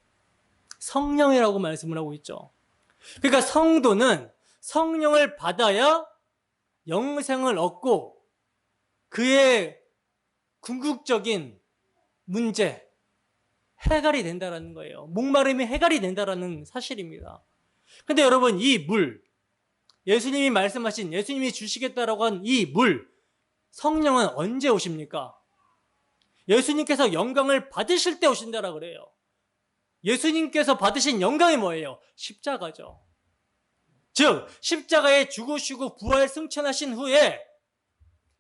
Speaker 1: 성령이라고 말씀을 하고 있죠. 그러니까 성도는 성령을 받아야 영생을 얻고 그의 궁극적인 문제, 해결이 된다는 거예요. 목마름이 해결이 된다는 사실입니다. 근데 여러분, 이 물, 예수님이 말씀하신, 예수님이 주시겠다라고 한 이 물, 성령은 언제 오십니까? 예수님께서 영광을 받으실 때 오신다라 그래요. 예수님께서 받으신 영광이 뭐예요? 십자가죠. 즉 십자가에 죽으시고 부활 승천하신 후에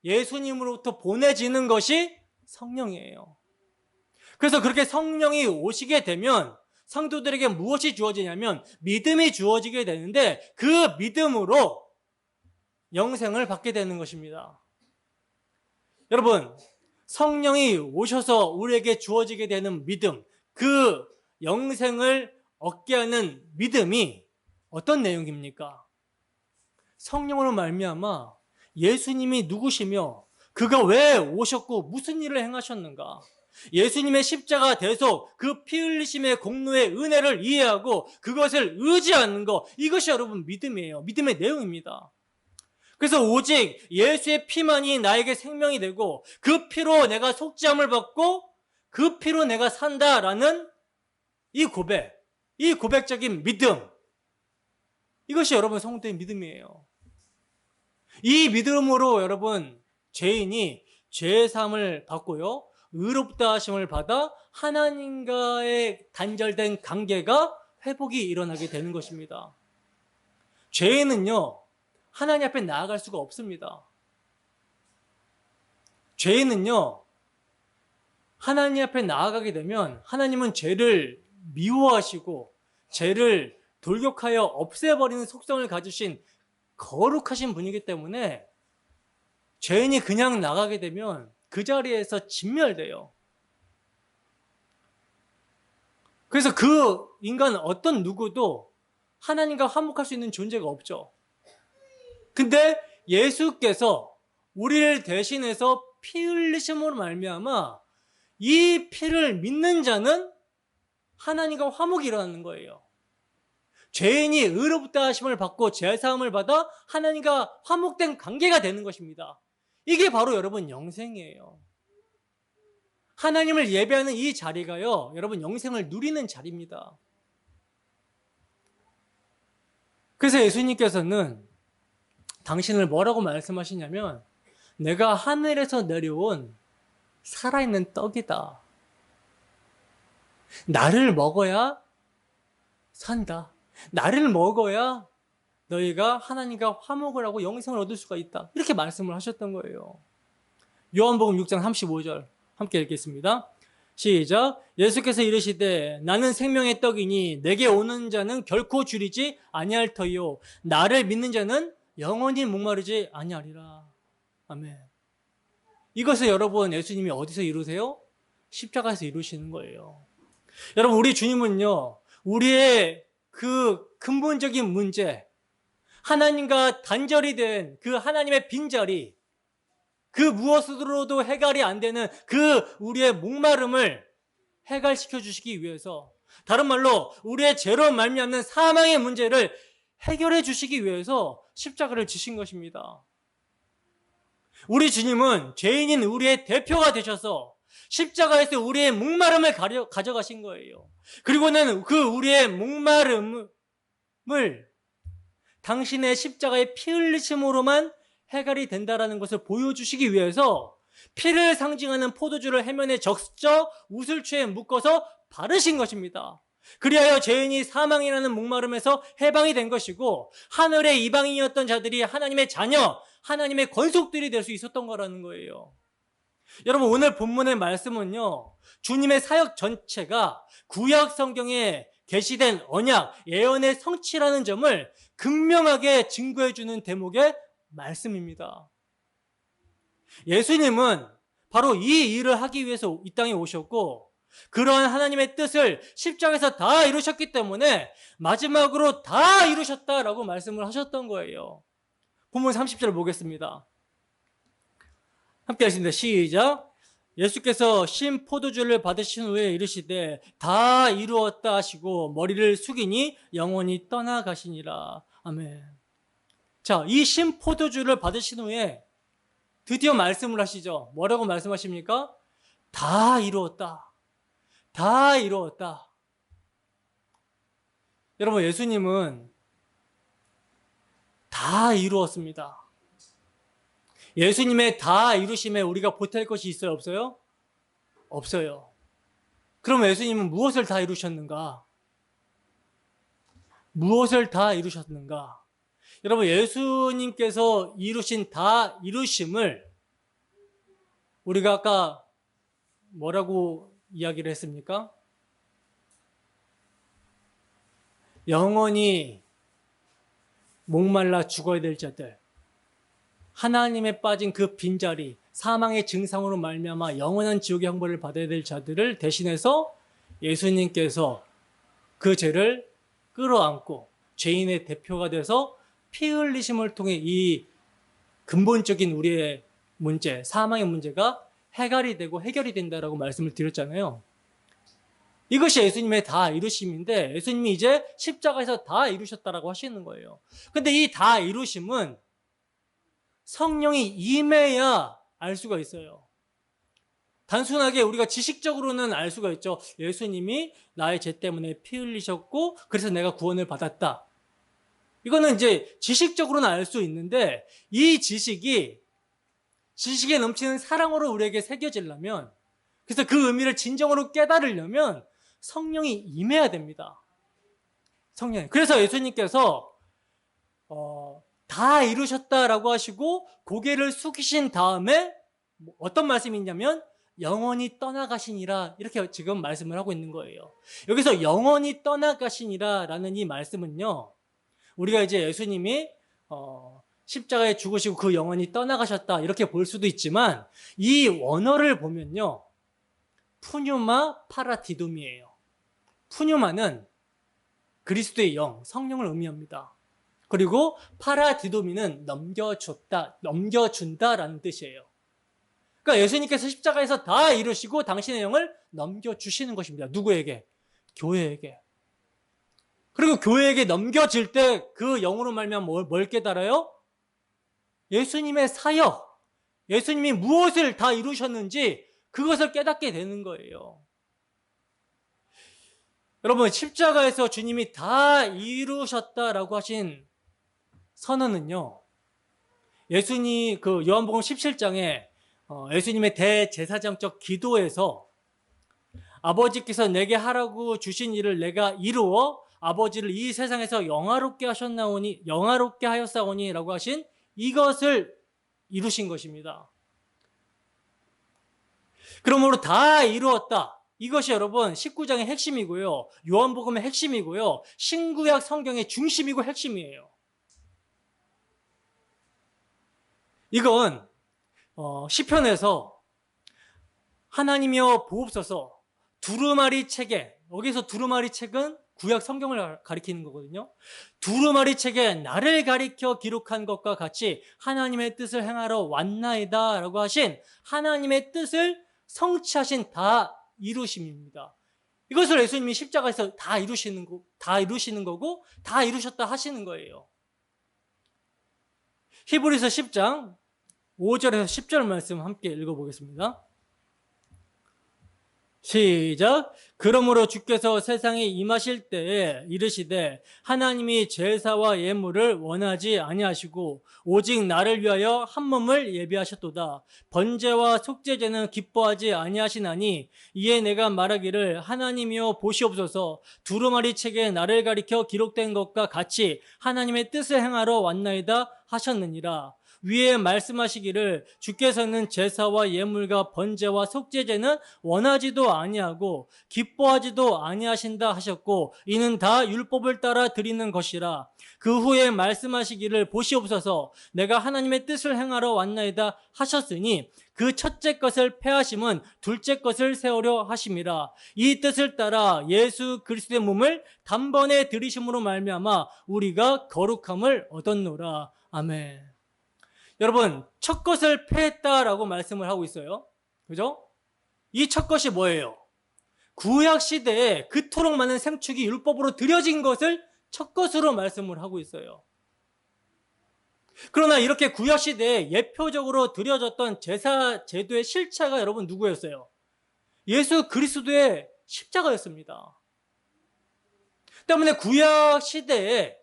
Speaker 1: 예수님으로부터 보내지는 것이 성령이에요. 그래서 그렇게 성령이 오시게 되면 성도들에게 무엇이 주어지냐면 믿음이 주어지게 되는데, 그 믿음으로 영생을 받게 되는 것입니다. 여러분, 성령이 오셔서 우리에게 주어지게 되는 믿음, 그 영생을 얻게 하는 믿음이 어떤 내용입니까? 성령으로 말미암아 예수님이 누구시며 그가 왜 오셨고 무슨 일을 행하셨는가? 예수님의 십자가 대속, 그 피 흘리심의 공로의 은혜를 이해하고 그것을 의지하는 것, 이것이 여러분 믿음이에요. 믿음의 내용입니다. 그래서 오직 예수의 피만이 나에게 생명이 되고 그 피로 내가 속죄함을 받고 그 피로 내가 산다라는 이 고백, 이 고백적인 믿음, 이것이 여러분 성도의 믿음이에요. 이 믿음으로 여러분 죄인이 죄 사함을 받고요, 의롭다 하심을 받아 하나님과의 단절된 관계가 회복이 일어나게 되는 것입니다. 죄인은요 하나님 앞에 나아갈 수가 없습니다. 죄인은요 하나님 앞에 나아가게 되면 하나님은 죄를 미워하시고 죄를 돌격하여 없애버리는 속성을 가지신 거룩하신 분이기 때문에 죄인이 그냥 나가게 되면 그 자리에서 진멸돼요. 그래서 그 인간 어떤 누구도 하나님과 화목할 수 있는 존재가 없죠. 근데 예수께서 우리를 대신해서 피 흘리심으로 말미암아 이 피를 믿는 자는 하나님과 화목이 일어나는 거예요. 죄인이 의롭다 하심을 받고 제사함을 받아 하나님과 화목된 관계가 되는 것입니다. 이게 바로 여러분 영생이에요. 하나님을 예배하는 이 자리가요, 여러분 영생을 누리는 자리입니다. 그래서 예수님께서는 당신을 뭐라고 말씀하시냐면 내가 하늘에서 내려온 살아있는 떡이다. 나를 먹어야 산다. 나를 먹어야 너희가 하나님과 화목을 하고 영생을 얻을 수가 있다. 이렇게 말씀을 하셨던 거예요. 요한복음 6장 35절 함께 읽겠습니다. 시작. 예수께서 이르시되 나는 생명의 떡이니 내게 오는 자는 결코 줄이지 아니할 터이요 나를 믿는 자는 영원히 목마르지 아니하리라. 아멘. 이것을 여러분 예수님이 어디서 이루세요? 십자가에서 이루시는 거예요. 여러분 우리 주님은요 우리의 그 근본적인 문제, 하나님과 단절이 된 그 하나님의 빈자리, 그 무엇으로도 해결이 안 되는 그 우리의 목마름을 해결시켜 주시기 위해서, 다른 말로 우리의 죄로 말미암는 사망의 문제를 해결해 주시기 위해서 십자가를 지신 것입니다. 우리 주님은 죄인인 우리의 대표가 되셔서 십자가에서 우리의 목마름을 가져가신 거예요. 그리고는 그 우리의 목마름을 당신의 십자가의 피 흘리심으로만 해결이 된다는 것을 보여주시기 위해서 피를 상징하는 포도주를 해면에 적셔 우슬초에 묶어서 바르신 것입니다. 그리하여 죄인이 사망이라는 목마름에서 해방이 된 것이고 하늘의 이방인이었던 자들이 하나님의 자녀, 하나님의 권속들이 될 수 있었던 거라는 거예요. 여러분 오늘 본문의 말씀은요 주님의 사역 전체가 구약 성경에 계시된 언약, 예언의 성취라는 점을 극명하게 증거해주는 대목의 말씀입니다. 예수님은 바로 이 일을 하기 위해서 이 땅에 오셨고 그러한 하나님의 뜻을 십자가에서 다 이루셨기 때문에 마지막으로 다 이루셨다라고 말씀을 하셨던 거예요. 본문 30절 보겠습니다. 함께 하십니다. 시작. 예수께서 신 포도주를 받으신 후에 이르시되 다 이루었다 하시고 머리를 숙이니 영원히 떠나가시니라. 아멘. 자, 이 신 포도주를 받으신 후에 드디어 말씀을 하시죠. 뭐라고 말씀하십니까? 다 이루었다. 다 이루었다. 여러분 예수님은 다 이루었습니다. 예수님의 다 이루심에 우리가 보탤 것이 있어요? 없어요? 없어요. 그럼 예수님은 무엇을 다 이루셨는가? 무엇을 다 이루셨는가? 여러분 예수님께서 이루신 다 이루심을 우리가 아까 뭐라고 이야기를 했습니까? 영원히 목말라 죽어야 될 자들, 하나님에 빠진 그 빈자리, 사망의 증상으로 말미암아 영원한 지옥의 형벌을 받아야 될 자들을 대신해서 예수님께서 그 죄를 끌어안고 죄인의 대표가 돼서 피 흘리심을 통해 이 근본적인 우리의 문제, 사망의 문제가 해결이 되고 해결이 된다라고 말씀을 드렸잖아요. 이것이 예수님의 다 이루심인데 예수님이 이제 십자가에서 다 이루셨다라고 하시는 거예요. 근데 이 다 이루심은 성령이 임해야 알 수가 있어요. 단순하게 우리가 지식적으로는 알 수가 있죠. 예수님이 나의 죄 때문에 피 흘리셨고 그래서 내가 구원을 받았다. 이거는 이제 지식적으로는 알 수 있는데 이 지식에 넘치는 사랑으로 우리에게 새겨지려면, 그래서 그 의미를 진정으로 깨달으려면 성령이 임해야 됩니다. 성령. 그래서 예수님께서 다 이루셨다라고 하시고 고개를 숙이신 다음에 어떤 말씀이 있냐면 영원히 떠나가시니라, 이렇게 지금 말씀을 하고 있는 거예요. 여기서 영원히 떠나가시니라 라는 이 말씀은요, 우리가 이제 예수님이 십자가에 죽으시고 그 영원히 떠나가셨다 이렇게 볼 수도 있지만 이 원어를 보면요, 푸뉴마 파라디돔이에요. 푸뉴마는 그리스도의 영, 성령을 의미합니다. 그리고 파라디도미는 넘겨준다라는 뜻이에요. 그러니까 예수님께서 십자가에서 다 이루시고 당신의 영을 넘겨주시는 것입니다. 누구에게? 교회에게. 그리고 교회에게 넘겨질 때 그 영으로 말미암아 뭘 깨달아요? 예수님의 사역, 예수님이 무엇을 다 이루셨는지 그것을 깨닫게 되는 거예요. 여러분, 십자가에서 주님이 다 이루셨다라고 하신 선언은요, 예수님 그 요한복음 17장에 예수님의 대제사장적 기도에서 아버지께서 내게 하라고 주신 일을 내가 이루어 아버지를 이 세상에서 영화롭게 하였사오니라고 하신 이것을 이루신 것입니다. 그러므로 다 이루었다. 이것이 여러분 19장의 핵심이고요, 요한복음의 핵심이고요, 신구약 성경의 중심이고 핵심이에요. 이건 시편에서 하나님이여 보옵소서 두루마리 책에, 여기서 두루마리 책은 구약 성경을 가리키는 거거든요. 두루마리 책에 나를 가리켜 기록한 것과 같이 하나님의 뜻을 행하러 왔나이다 라고 하신 하나님의 뜻을 성취하신 다 이루심입니다. 이것을 예수님이 십자가에서 다 이루시는 거고 다 이루셨다 하시는 거예요. 히브리서 10장 5절에서 10절 말씀 함께 읽어보겠습니다. 시작. 그러므로 주께서 세상에 임하실 때에 이르시되 하나님이 제사와 예물을 원하지 아니하시고 오직 나를 위하여 한 몸을 예비하셨도다. 번제와 속죄제는 기뻐하지 아니하시나니 이에 내가 말하기를 하나님이여 보시옵소서 두루마리 책에 나를 가리켜 기록된 것과 같이 하나님의 뜻을 행하러 왔나이다 하셨느니라. 위에 말씀하시기를 주께서는 제사와 예물과 번제와 속죄제는 원하지도 아니하고 기뻐하지도 아니하신다 하셨고 이는 다 율법을 따라 드리는 것이라. 그 후에 말씀하시기를 보시옵소서 내가 하나님의 뜻을 행하러 왔나이다 하셨으니 그 첫째 것을 폐하심은 둘째 것을 세우려 하심이라. 이 뜻을 따라 예수 그리스도의 몸을 단번에 들이심으로 말미암아 우리가 거룩함을 얻었노라. 아멘. 여러분, 첫 것을 폐했다라고 말씀을 하고 있어요. 그죠? 이 첫 것이 뭐예요? 구약 시대에 그토록 많은 생축이 율법으로 드려진 것을 첫 것으로 말씀을 하고 있어요. 그러나 이렇게 구약 시대에 예표적으로 드려졌던 제사 제도의 실체가 여러분 누구였어요? 예수 그리스도의 십자가였습니다. 때문에 구약 시대에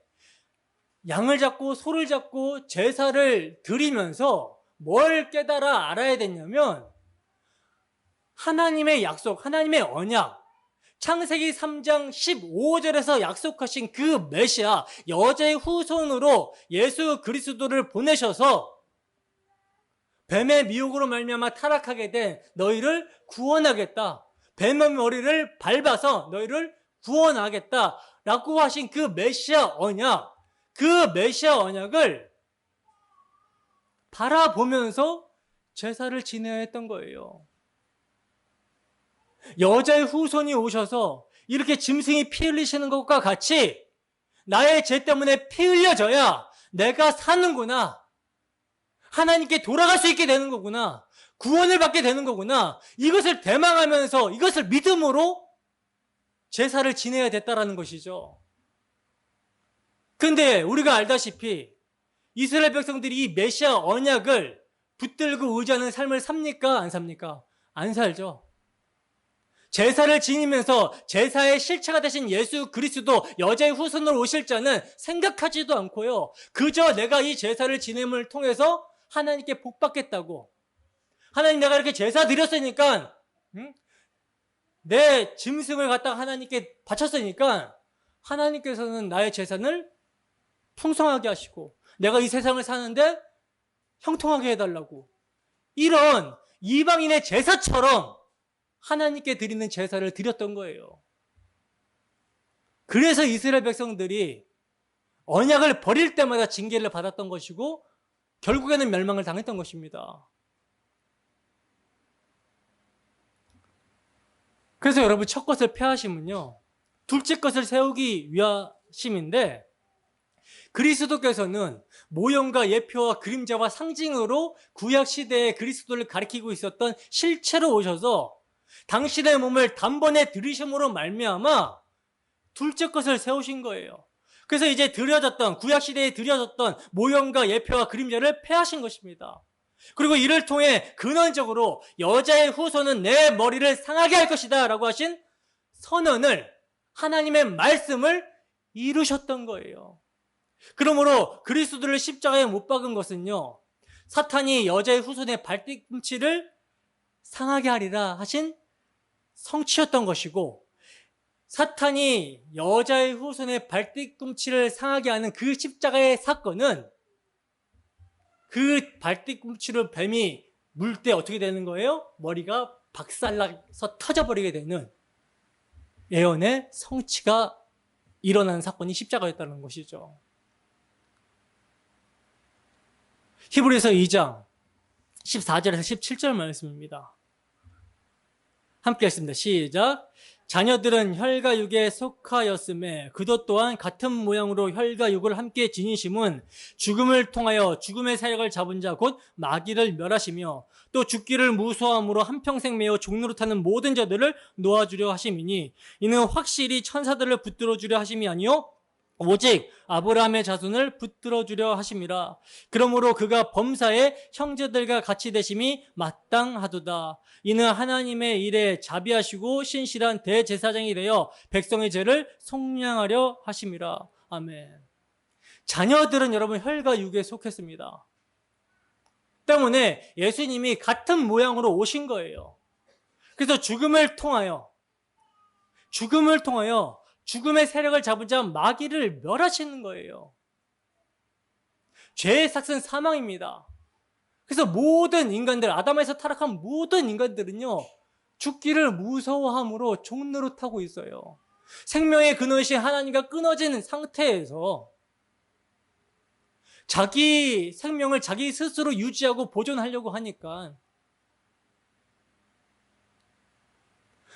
Speaker 1: 양을 잡고 소를 잡고 제사를 드리면서 뭘 깨달아 알아야 됐냐면 하나님의 약속, 하나님의 언약, 창세기 3장 15절에서 약속하신 그 메시아, 여자의 후손으로 예수 그리스도를 보내셔서 뱀의 미혹으로 말미암아 타락하게 된 너희를 구원하겠다. 뱀의 머리를 밟아서 너희를 구원하겠다라고 하신 그 메시아 언약, 그 메시아 언약을 바라보면서 제사를 지내야 했던 거예요. 여자의 후손이 오셔서 이렇게 짐승이 피 흘리시는 것과 같이 나의 죄 때문에 피 흘려져야 내가 사는구나. 하나님께 돌아갈 수 있게 되는 거구나. 구원을 받게 되는 거구나. 이것을 대망하면서 이것을 믿음으로 제사를 지내야 됐다라는 것이죠. 근데 우리가 알다시피 이스라엘 백성들이 이 메시아 언약을 붙들고 의지하는 삶을 삽니까? 안 삽니까? 안 살죠. 제사를 지니면서 제사의 실체가 되신 예수 그리스도 여자의 후손으로 오실 자는 생각하지도 않고요. 그저 내가 이 제사를 지냄을 통해서 하나님께 복 받겠다고. 하나님 내가 이렇게 제사 드렸으니까 내 짐승을 갖다가 하나님께 바쳤으니까 하나님께서는 나의 재산을 풍성하게 하시고 내가 이 세상을 사는데 형통하게 해달라고. 이런 이방인의 제사처럼 하나님께 드리는 제사를 드렸던 거예요. 그래서 이스라엘 백성들이 언약을 버릴 때마다 징계를 받았던 것이고 결국에는 멸망을 당했던 것입니다. 그래서 여러분 첫 것을 폐하심은요, 둘째 것을 세우기 위하심인데 그리스도께서는 모형과 예표와 그림자와 상징으로 구약 시대의 그리스도를 가리키고 있었던 실체로 오셔서 당신의 몸을 단번에 들이심으로 말미암아 둘째 것을 세우신 거예요. 그래서 이제 드려졌던 구약 시대에 드려졌던 모형과 예표와 그림자를 폐하신 것입니다. 그리고 이를 통해 근원적으로 여자의 후손은 내 머리를 상하게 할 것이다 라고 하신 선언을, 하나님의 말씀을 이루셨던 거예요. 그러므로 그리스도를 십자가에 못 박은 것은요, 사탄이 여자의 후손의 발뒤꿈치를 상하게 하리라 하신 성취였던 것이고, 사탄이 여자의 후손의 발뒤꿈치를 상하게 하는 그 십자가의 사건은 그 발뒤꿈치를 뱀이 물 때 어떻게 되는 거예요? 머리가 박살나서 터져버리게 되는 예언의 성취가 일어난 사건이 십자가였다는 것이죠. 히브리서 2장 14절에서 17절 말씀입니다. 함께 했습니다. 시작. 자녀들은 혈과 육에 속하였음에 그도 또한 같은 모양으로 혈과 육을 함께 지니심은 죽음을 통하여 죽음의 사역을 잡은 자 곧 마귀를 멸하시며 또 죽기를 무서워함으로 한평생 매어 종로로 타는 모든 자들을 놓아주려 하심이니 이는 확실히 천사들을 붙들어 주려 하심이 아니요 오직 아브라함의 자손을 붙들어 주려 하심이라. 그러므로 그가 범사에 형제들과 같이 되심이 마땅하도다. 이는 하나님의 일에 자비하시고 신실한 대제사장이 되어 백성의 죄를 속량하려 하심이라. 아멘. 자녀들은 여러분 혈과 육에 속했습니다. 때문에 예수님이 같은 모양으로 오신 거예요. 그래서 죽음을 통하여 죽음의 세력을 잡은 자 마귀를 멸하시는 거예요. 죄의 삭은 사망입니다. 그래서 모든 인간들, 아담에서 타락한 모든 인간들은요, 죽기를 무서워함으로 종노릇하고 있어요. 생명의 근원이신 하나님과 끊어진 상태에서 자기 생명을 자기 스스로 유지하고 보존하려고 하니까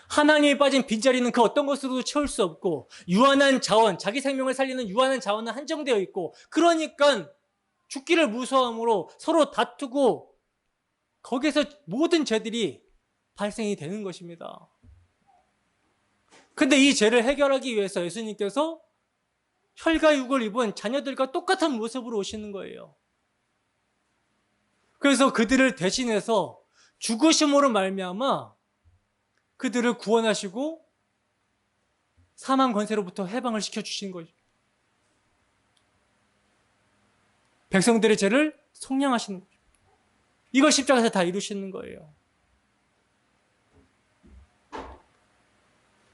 Speaker 1: 하나님이 빠진 빈자리는 그 어떤 것으로도 채울 수 없고 유한한 자원, 자기 생명을 살리는 유한한 자원은 한정되어 있고 그러니까 죽기를 무서워함으로 서로 다투고 거기에서 모든 죄들이 발생이 되는 것입니다. 근데 이 죄를 해결하기 위해서 예수님께서 혈과 육을 입은 자녀들과 똑같은 모습으로 오시는 거예요. 그래서 그들을 대신해서 죽으심으로 말미암아 그들을 구원하시고 사망 권세로부터 해방을 시켜주신 거죠. 백성들의 죄를 속량하시는 거죠. 이걸 십자가에서 다 이루시는 거예요.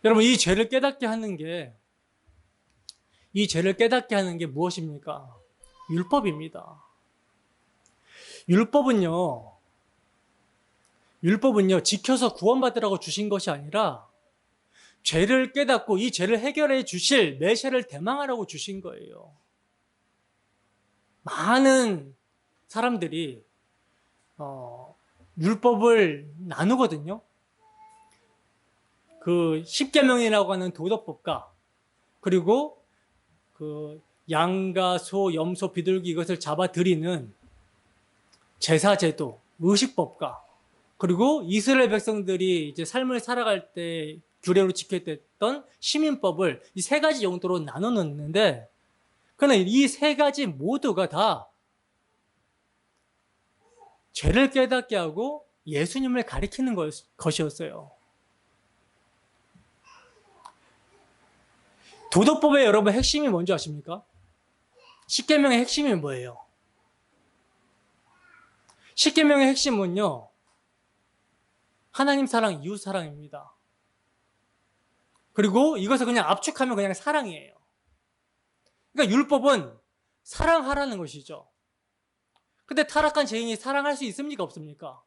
Speaker 1: 여러분, 이 죄를 깨닫게 하는 게 무엇입니까? 율법입니다. 율법은요, 지켜서 구원받으라고 주신 것이 아니라 죄를 깨닫고 이 죄를 해결해 주실 메시아를 대망하라고 주신 거예요. 많은 사람들이 율법을 나누거든요. 그 십계명이라고 하는 도덕법과 그리고 그 양과 소, 염소, 비둘기 이것을 잡아들이는 제사제도, 의식법과 그리고 이스라엘 백성들이 이제 삶을 살아갈 때 규례로 지켰던 시민법을 이 세 가지 용도로 나눠 놓는데, 그러나 이 세 가지 모두가 다 죄를 깨닫게 하고 예수님을 가리키는 것이었어요. 도덕법의 여러분 핵심이 뭔지 아십니까? 십계명의 핵심이 뭐예요? 십계명의 핵심은요, 하나님 사랑, 이웃 사랑입니다. 그리고 이것을 그냥 압축하면 그냥 사랑이에요. 그러니까 율법은 사랑하라는 것이죠. 근데 타락한 죄인이 사랑할 수 있습니까? 없습니까?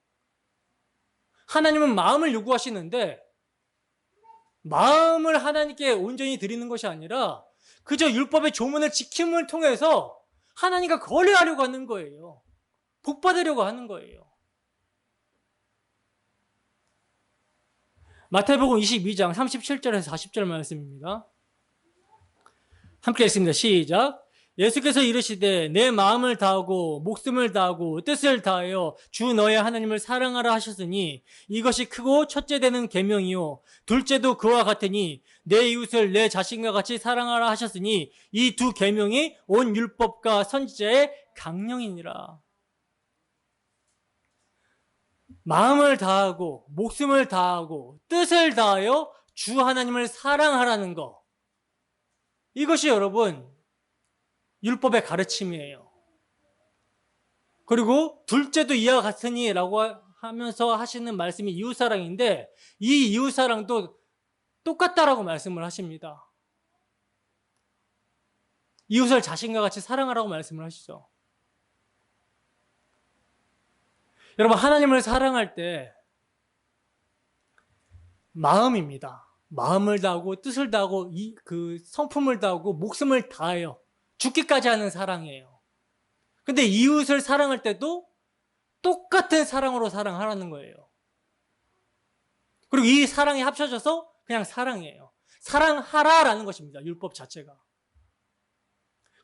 Speaker 1: 하나님은 마음을 요구하시는데 마음을 하나님께 온전히 드리는 것이 아니라 그저 율법의 조문을 지킴을 통해서 하나님과 거래하려고 하는 거예요. 복받으려고 하는 거예요. 마태복음 22장 37절에서 40절 말씀입니다. 함께 읽습니다. 시작. 예수께서 이르시되 내 마음을 다하고 목숨을 다하고 뜻을 다하여 주 너의 하나님을 사랑하라 하셨으니 이것이 크고 첫째 되는 계명이요 둘째도 그와 같으니 내 이웃을 내 자신과 같이 사랑하라 하셨으니 이 두 계명이 온 율법과 선지자의 강령이니라. 마음을 다하고 목숨을 다하고 뜻을 다하여 주 하나님을 사랑하라는 것, 이것이 여러분 율법의 가르침이에요. 그리고 둘째도 이와 같으니 라고 하면서 하시는 말씀이 이웃사랑인데 이 이웃사랑도 똑같다라고 말씀을 하십니다. 이웃을 자신과 같이 사랑하라고 말씀을 하시죠. 여러분, 하나님을 사랑할 때 마음입니다. 마음을 다하고 뜻을 다하고 그 성품을 다하고 목숨을 다하여 죽기까지 하는 사랑이에요. 근데 이웃을 사랑할 때도 똑같은 사랑으로 사랑하라는 거예요. 그리고 이 사랑이 합쳐져서 그냥 사랑이에요. 사랑하라라는 것입니다. 율법 자체가.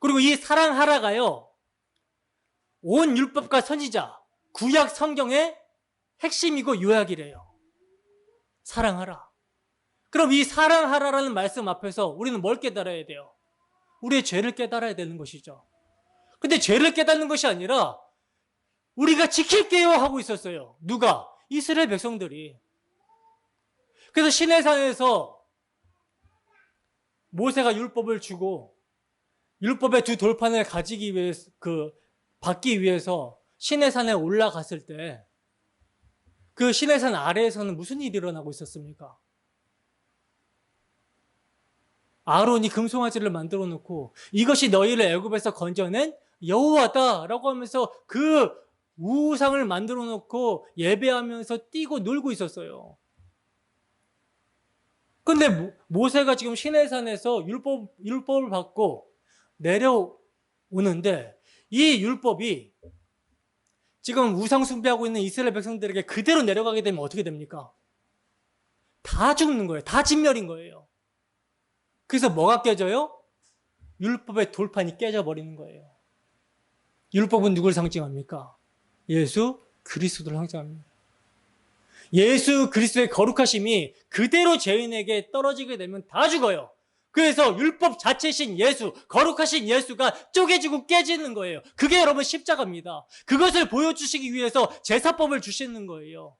Speaker 1: 그리고 이 사랑하라가요, 온 율법과 선지자, 구약 성경의 핵심이고 요약이래요. 사랑하라. 그럼 이 사랑하라라는 말씀 앞에서 우리는 뭘 깨달아야 돼요? 우리의 죄를 깨달아야 되는 것이죠. 근데 죄를 깨닫는 것이 아니라 우리가 지킬게요 하고 있었어요. 누가? 이스라엘 백성들이. 그래서 시내산에서 모세가 율법을 주고 율법의 두 돌판을 가지기 위해서 받기 위해서 시내산에 올라갔을 때 그 시내산 아래에서는 무슨 일이 일어나고 있었습니까? 아론이 금송아지를 만들어 놓고 이것이 너희를 애굽에서 건져낸 여호와다라고 하면서 그 우상을 만들어 놓고 예배하면서 뛰고 놀고 있었어요. 근데 모세가 지금 시내산에서 율법을 받고 내려오는데 이 율법이 지금 우상 숭배하고 있는 이스라엘 백성들에게 그대로 내려가게 되면 어떻게 됩니까? 다 죽는 거예요. 다 진멸인 거예요. 그래서 뭐가 깨져요? 율법의 돌판이 깨져버리는 거예요. 율법은 누굴 상징합니까? 예수 그리스도를 상징합니다. 예수 그리스도의 거룩하심이 그대로 죄인에게 떨어지게 되면 다 죽어요. 그래서 율법 자체신 예수, 거룩하신 예수가 쪼개지고 깨지는 거예요. 그게 여러분 십자가입니다. 그것을 보여주시기 위해서 제사법을 주시는 거예요.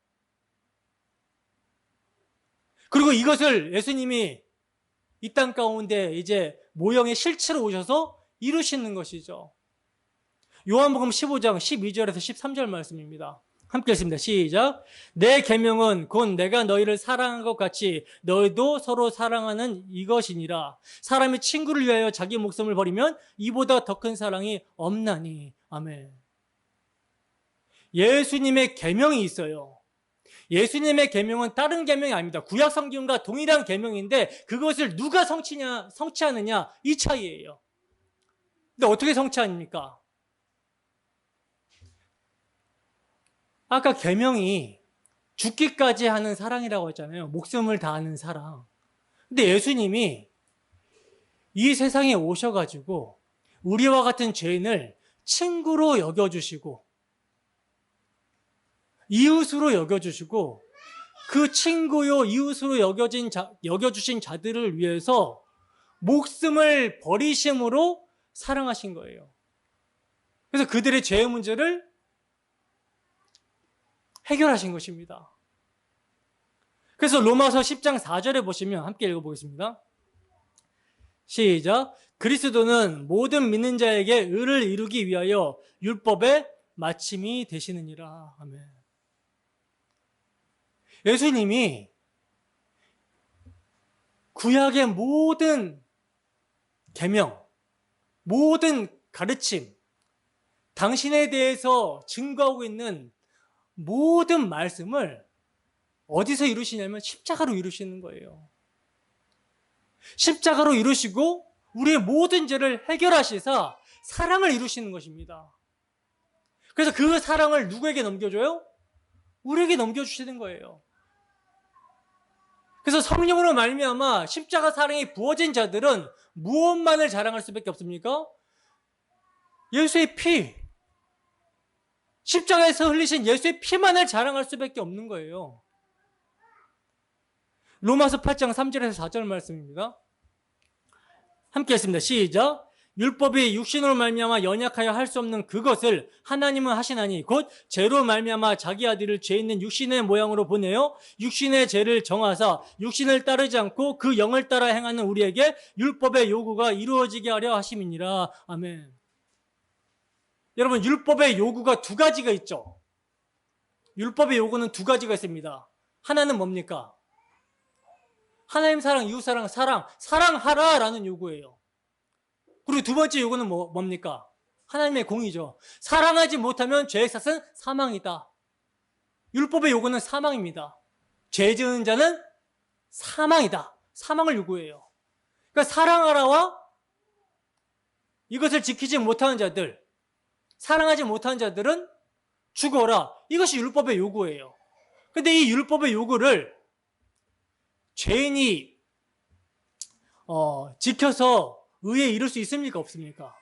Speaker 1: 그리고 이것을 예수님이 이 땅 가운데 이제 모형의 실체로 오셔서 이루시는 것이죠. 요한복음 15장 12절에서 13절 말씀입니다. 함께 읽습니다. 시작. 내 계명은 곧 내가 너희를 사랑한 것 같이 너희도 서로 사랑하는 이것이니라. 사람이 친구를 위하여 자기 목숨을 버리면 이보다 더 큰 사랑이 없나니. 아멘. 예수님의 계명이 있어요. 예수님의 계명은 다른 계명이 아닙니다. 구약 성경과 동일한 계명인데 그것을 누가 성취하느냐 이 차이예요. 근데 어떻게 성취합니까? 아까 계명이 죽기까지 하는 사랑이라고 했잖아요. 목숨을 다하는 사랑. 근데 예수님이 이 세상에 오셔가지고 우리와 같은 죄인을 친구로 여겨주시고 이웃으로 여겨주시고 그 친구요 이웃으로 여겨주신 자들을 위해서 목숨을 버리심으로 사랑하신 거예요. 그래서 그들의 죄의 문제를 해결하신 것입니다. 그래서 로마서 10장 4절에 보시면 함께 읽어보겠습니다. 시작. 그리스도는 모든 믿는 자에게 의를 이루기 위하여 율법의 마침이 되시느니라. 아멘. 예수님이 구약의 모든 계명, 모든 가르침, 당신에 대해서 증거하고 있는 모든 말씀을 어디서 이루시냐면 십자가로 이루시는 거예요. 십자가로 이루시고 우리의 모든 죄를 해결하시사 사랑을 이루시는 것입니다. 그래서 그 사랑을 누구에게 넘겨줘요? 우리에게 넘겨주시는 거예요. 그래서 성령으로 말미암아 십자가 사랑이 부어진 자들은 무엇만을 자랑할 수밖에 없습니까? 예수의 피, 십자가에서 흘리신 예수의 피만을 자랑할 수밖에 없는 거예요. 로마서 8장 3절에서 4절 말씀입니다. 함께 했습니다. 시작. 율법이 육신으로 말미암아 연약하여 할 수 없는 그것을 하나님은 하시나니 곧 죄로 말미암아 자기 아들을 죄 있는 육신의 모양으로 보내어 육신의 죄를 정하사 육신을 따르지 않고 그 영을 따라 행하는 우리에게 율법의 요구가 이루어지게 하려 하심이니라. 아멘. 여러분, 율법의 요구가 두 가지가 있죠. 율법의 요구는 두 가지가 있습니다. 하나는 뭡니까? 하나님 사랑, 이웃 사랑, 사랑하라라는 요구예요. 그리고 두 번째 요구는 뭡니까? 하나님의 공의죠. 사랑하지 못하면 죄의 삭은 사망이다. 율법의 요구는 사망입니다. 죄 지은 자는 사망이다. 사망을 요구해요. 그러니까 사랑하라와 이것을 지키지 못하는 자들, 사랑하지 못하는 자들은 죽어라. 이것이 율법의 요구예요. 근데 이 율법의 요구를 죄인이 지켜서 의에 이룰 수 있습니까? 없습니까?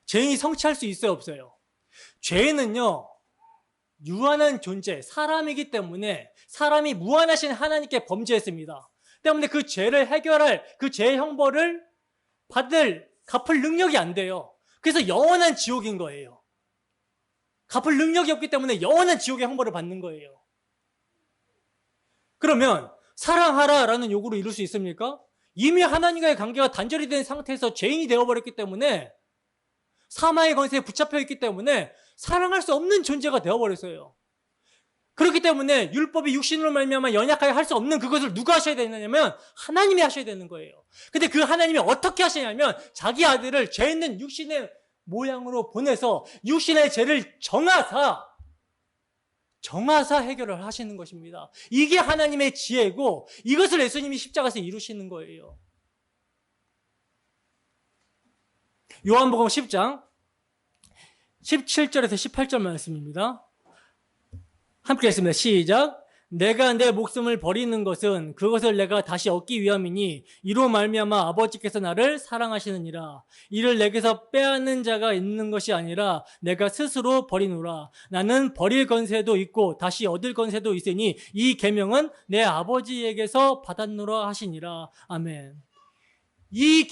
Speaker 1: 죄인이 성취할 수 있어요? 없어요? 죄인은요, 유한한 존재, 사람이기 때문에 사람이 무한하신 하나님께 범죄했습니다. 때문에 그 죄를 해결할, 그 죄의 형벌을 갚을 능력이 안 돼요. 그래서 영원한 지옥인 거예요. 갚을 능력이 없기 때문에 영원한 지옥의 형벌을 받는 거예요. 그러면 사랑하라라는 요구를 이룰 수 있습니까? 이미 하나님과의 관계가 단절이 된 상태에서 죄인이 되어버렸기 때문에 사망의 권세에 붙잡혀 있기 때문에 사랑할 수 없는 존재가 되어버렸어요. 그렇기 때문에 율법이 육신으로 말미암아 연약하게 할 수 없는 그것을 누가 하셔야 되느냐면 하나님이 하셔야 되는 거예요. 근데 그 하나님이 어떻게 하시냐면 자기 아들을 죄 있는 육신의 모양으로 보내서 육신의 죄를 정하사 해결을 하시는 것입니다. 이게 하나님의 지혜고 이것을 예수님이 십자가에서 이루시는 거예요. 요한복음 10장 17절에서 18절 말씀입니다. 함께 했습니다. 시작. 내가 내 목숨을 버리는 것은 그것을 내가 다시 얻기 위함이니 이로 말미암아 아버지께서 나를 사랑하시느니라. 이를 내게서 빼앗는 자가 있는 것이 아니라 내가 스스로 버리노라. 나는 버릴 권세도 있고 다시 얻을 권세도 있으니 이 계명은 내 아버지에게서 받았노라 하시니라. 아멘. 이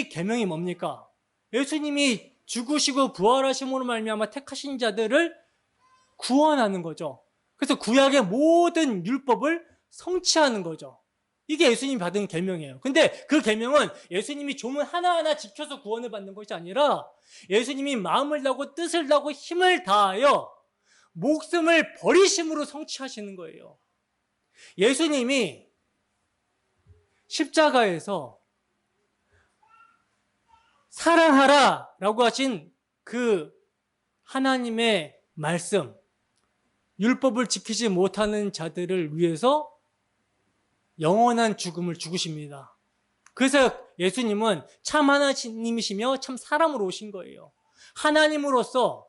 Speaker 1: 계명이 뭡니까? 예수님이 죽으시고 부활하심으로 말미암아 택하신 자들을 구원하는 거죠. 그래서 구약의 모든 율법을 성취하는 거죠. 이게 예수님이 받은 계명이에요. 근데 그 계명은 예수님이 조문 하나하나 지켜서 구원을 받는 것이 아니라 예수님이 마음을 다하고 뜻을 다하고 힘을 다하여 목숨을 버리심으로 성취하시는 거예요. 예수님이 십자가에서 사랑하라라고 하신 그 하나님의 말씀, 율법을 지키지 못하는 자들을 위해서 영원한 죽음을 죽으십니다. 그래서 예수님은 참 하나님이시며 참 사람으로 오신 거예요. 하나님으로서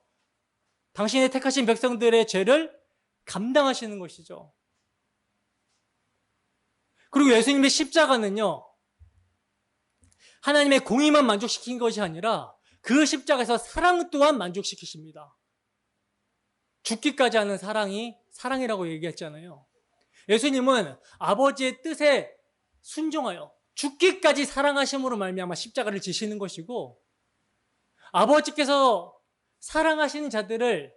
Speaker 1: 당신의 택하신 백성들의 죄를 감당하시는 것이죠. 그리고 예수님의 십자가는요, 하나님의 공의만 만족시킨 것이 아니라 그 십자가에서 사랑 또한 만족시키십니다. 죽기까지 하는 사랑이 사랑이라고 얘기했잖아요. 예수님은 아버지의 뜻에 순종하여 죽기까지 사랑하심으로 말미암아 십자가를 지시는 것이고, 아버지께서 사랑하시는 자들을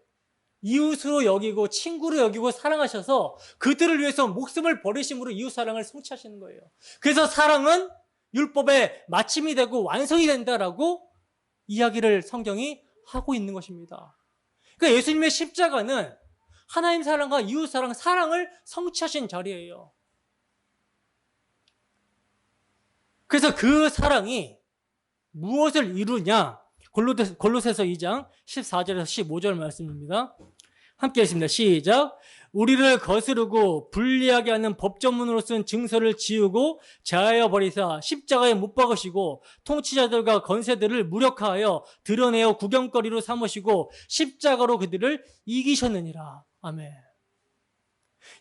Speaker 1: 이웃으로 여기고 친구로 여기고 사랑하셔서 그들을 위해서 목숨을 버리심으로 이웃사랑을 성취하시는 거예요. 그래서 사랑은 율법의 마침이 되고 완성이 된다라고 이야기를 성경이 하고 있는 것입니다. 그러니까 예수님의 십자가는 하나님 사랑과 이웃 사랑, 사랑을 성취하신 자리예요. 그래서 그 사랑이 무엇을 이루냐? 골로새서 2장 14절에서 15절 말씀입니다. 함께 읽습니다. 시작. 우리를 거스르고 불리하게 하는 법조문으로 쓴 증서를 지우고 제하여 버리사 십자가에 못 박으시고 통치자들과 건세들을 무력화하여 드러내어 구경거리로 삼으시고 십자가로 그들을 이기셨느니라. 아멘.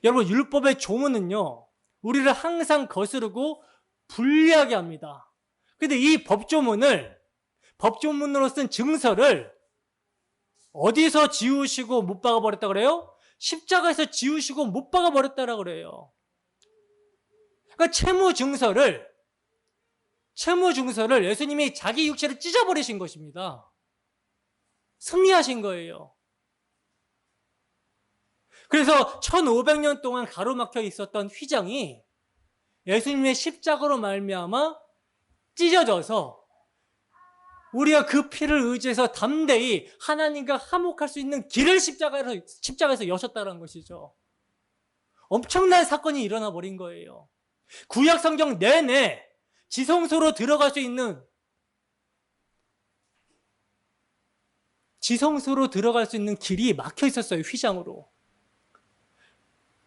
Speaker 1: 여러분, 율법의 조문은요, 우리를 항상 거스르고 불리하게 합니다. 근데 이 법조문으로 쓴 증서를 어디서 지우시고 못 박아버렸다 그래요? 십자가에서 지우시고 못 박아버렸다라 그래요. 그러니까 채무증서를 예수님이 자기 육체를 찢어버리신 것입니다. 승리하신 거예요. 그래서 1500년 동안 가로막혀 있었던 휘장이 예수님의 십자가로 말미암아 찢어져서 우리가 그 피를 의지해서 담대히 하나님과 화목할 수 있는 길을 십자가에서 여셨다는 것이죠. 엄청난 사건이 일어나 버린 거예요. 구약 성경 내내 지성소로 들어갈 수 있는 길이 막혀 있었어요. 휘장으로.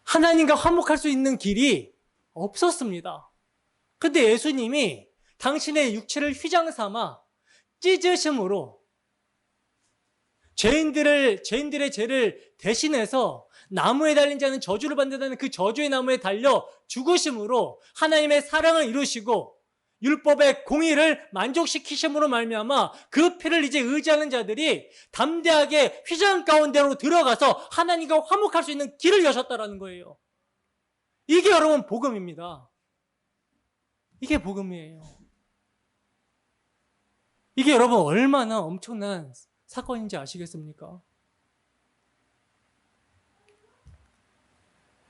Speaker 1: 하나님과 화목할 수 있는 길이 없었습니다. 근데 예수님이 당신의 육체를 휘장 삼아 찢으심으로 죄인들의 죄를 대신해서 나무에 달린 자는 저주를 받는다는 그 저주의 나무에 달려 죽으심으로 하나님의 사랑을 이루시고 율법의 공의를 만족시키심으로 말미암아 그 피를 이제 의지하는 자들이 담대하게 휘장 가운데로 들어가서 하나님과 화목할 수 있는 길을 여셨다라는 거예요. 이게 여러분 복음입니다. 이게 복음이에요. 이게 여러분 얼마나 엄청난 사건인지 아시겠습니까?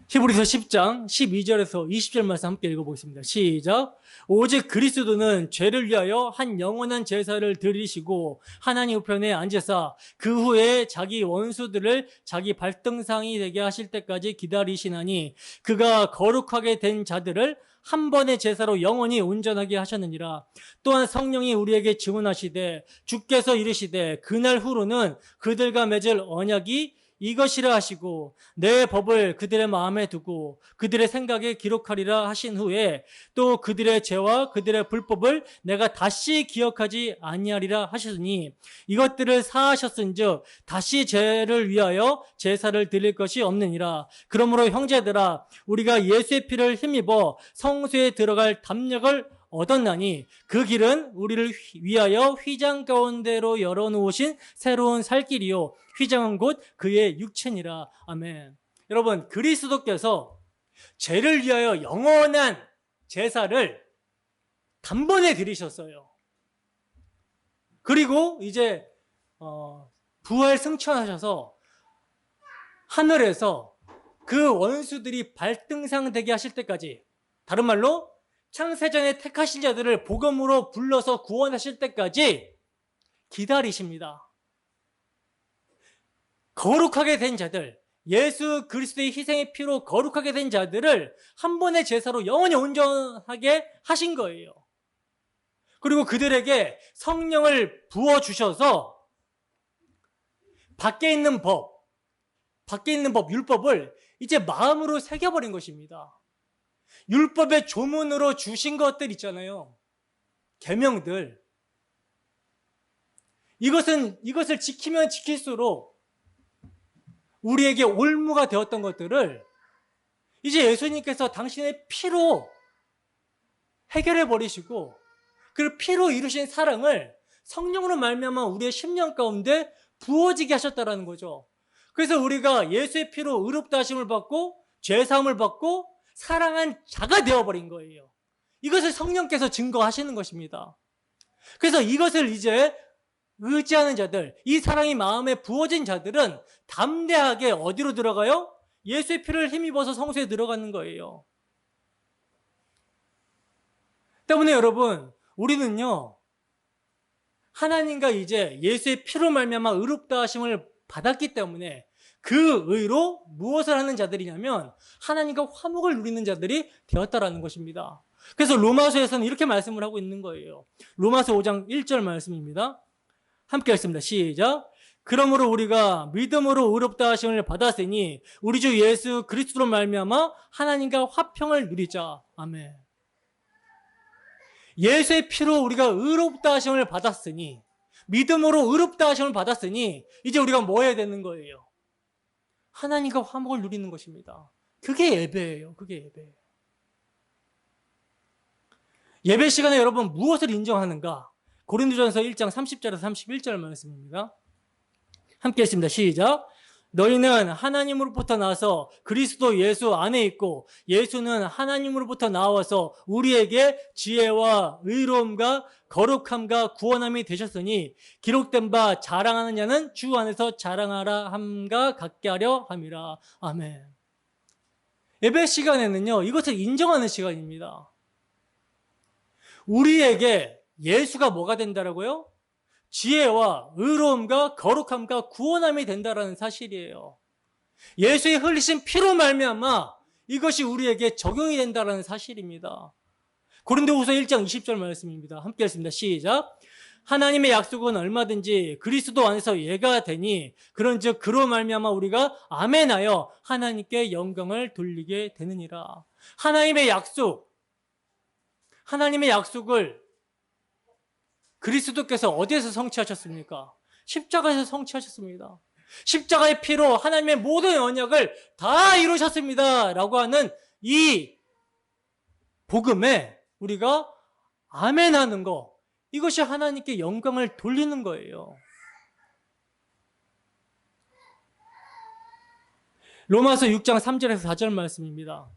Speaker 1: 히브리서 10장 12절에서 20절 말씀 함께 읽어보겠습니다. 시작. 오직 그리스도는 죄를 위하여 한 영원한 제사를 드리시고 하나님 우편에 앉으사 그 후에 자기 원수들을 자기 발등상이 되게 하실 때까지 기다리시나니 그가 거룩하게 된 자들을 한 번의 제사로 영원히 온전하게 하셨느니라. 또한 성령이 우리에게 증언하시되 주께서 이르시되 그날 후로는 그들과 맺을 언약이 이것이라 하시고 내 법을 그들의 마음에 두고 그들의 생각에 기록하리라 하신 후에 또 그들의 죄와 그들의 불법을 내가 다시 기억하지 아니하리라 하시더니 이것들을 사하셨은즉 다시 죄를 위하여 제사를 드릴 것이 없느니라. 그러므로 형제들아 우리가 예수의 피를 힘입어 성소에 들어갈 담력을 얻었나니 그 길은 우리를 위하여 휘장 가운데로 열어놓으신 새로운 살 길이요 휘장은 곧 그의 육체니라. 아멘. 여러분, 그리스도께서 죄를 위하여 영원한 제사를 단번에 드리셨어요. 그리고 이제 부활 승천하셔서 하늘에서 그 원수들이 발등상 되게 하실 때까지, 다른 말로 창세전에 택하신 자들을 복음으로 불러서 구원하실 때까지 기다리십니다. 거룩하게 된 자들, 예수 그리스도의 희생의 피로 거룩하게 된 자들을 한 번의 제사로 영원히 온전하게 하신 거예요. 그리고 그들에게 성령을 부어주셔서 밖에 있는 법, 율법을 이제 마음으로 새겨버린 것입니다. 율법의 조문으로 주신 것들 있잖아요. 계명들. 이것을 지키면 지킬수록 우리에게 올무가 되었던 것들을 이제 예수님께서 당신의 피로 해결해 버리시고 그 피로 이루신 사랑을 성령으로 말미암아 우리의 심령 가운데 부어지게 하셨다라는 거죠. 그래서 우리가 예수의 피로 의롭다 하심을 받고 죄 사함을 받고 사랑한 자가 되어버린 거예요. 이것을 성령께서 증거하시는 것입니다. 그래서 이것을 이제 의지하는 자들, 이 사랑이 마음에 부어진 자들은 담대하게 어디로 들어가요? 예수의 피를 힘입어서 성소에 들어가는 거예요. 때문에 여러분, 우리는요, 하나님과 이제 예수의 피로 말미암아 의롭다 하심을 받았기 때문에 그 의로 무엇을 하는 자들이냐면 하나님과 화목을 누리는 자들이 되었다라는 것입니다. 그래서 로마서에서는 이렇게 말씀을 하고 있는 거예요. 로마서 5장 1절 말씀입니다. 함께 읽습니다. 시작. 그러므로 우리가 믿음으로 의롭다 하심을 받았으니 우리 주 예수 그리스도로 말미암아 하나님과 화평을 누리자. 아멘. 예수의 피로 우리가 의롭다 하심을 받았으니, 믿음으로 의롭다 하심을 받았으니 이제 우리가 뭐 해야 되는 거예요? 하나님과 화목을 누리는 것입니다. 그게 예배예요. 그게 예배예요. 예배 시간에 여러분 무엇을 인정하는가? 고린도전서 1장 30절에서 31절 말씀입니다. 함께 했습니다. 시작. 너희는 하나님으로부터 나서 그리스도 예수 안에 있고 예수는 하나님으로부터 나와서 우리에게 지혜와 의로움과 거룩함과 구원함이 되셨으니 기록된 바 자랑하는 자는 주 안에서 자랑하라 함과 같게 하려 함이라. 아멘. 예배 시간에는요, 이것을 인정하는 시간입니다. 우리에게 예수가 뭐가 된다라고요? 지혜와 의로움과 거룩함과 구원함이 된다라는 사실이에요. 예수의 흘리신 피로 말미암아 이것이 우리에게 적용이 된다라는 사실입니다. 고린도후서 1장 20절 말씀입니다. 함께 읽습니다. 시작. 하나님의 약속은 얼마든지 그리스도 안에서 예가 되니 그런즉 그로 말미암아 우리가 아멘하여 하나님께 영광을 돌리게 되느니라. 하나님의 약속을 그리스도께서 어디에서 성취하셨습니까? 십자가에서 성취하셨습니다. 십자가의 피로 하나님의 모든 언약을 다 이루셨습니다. 라고 하는 이 복음에 우리가 아멘하는 거, 이것이 하나님께 영광을 돌리는 거예요. 로마서 6장 3절에서 4절 말씀입니다.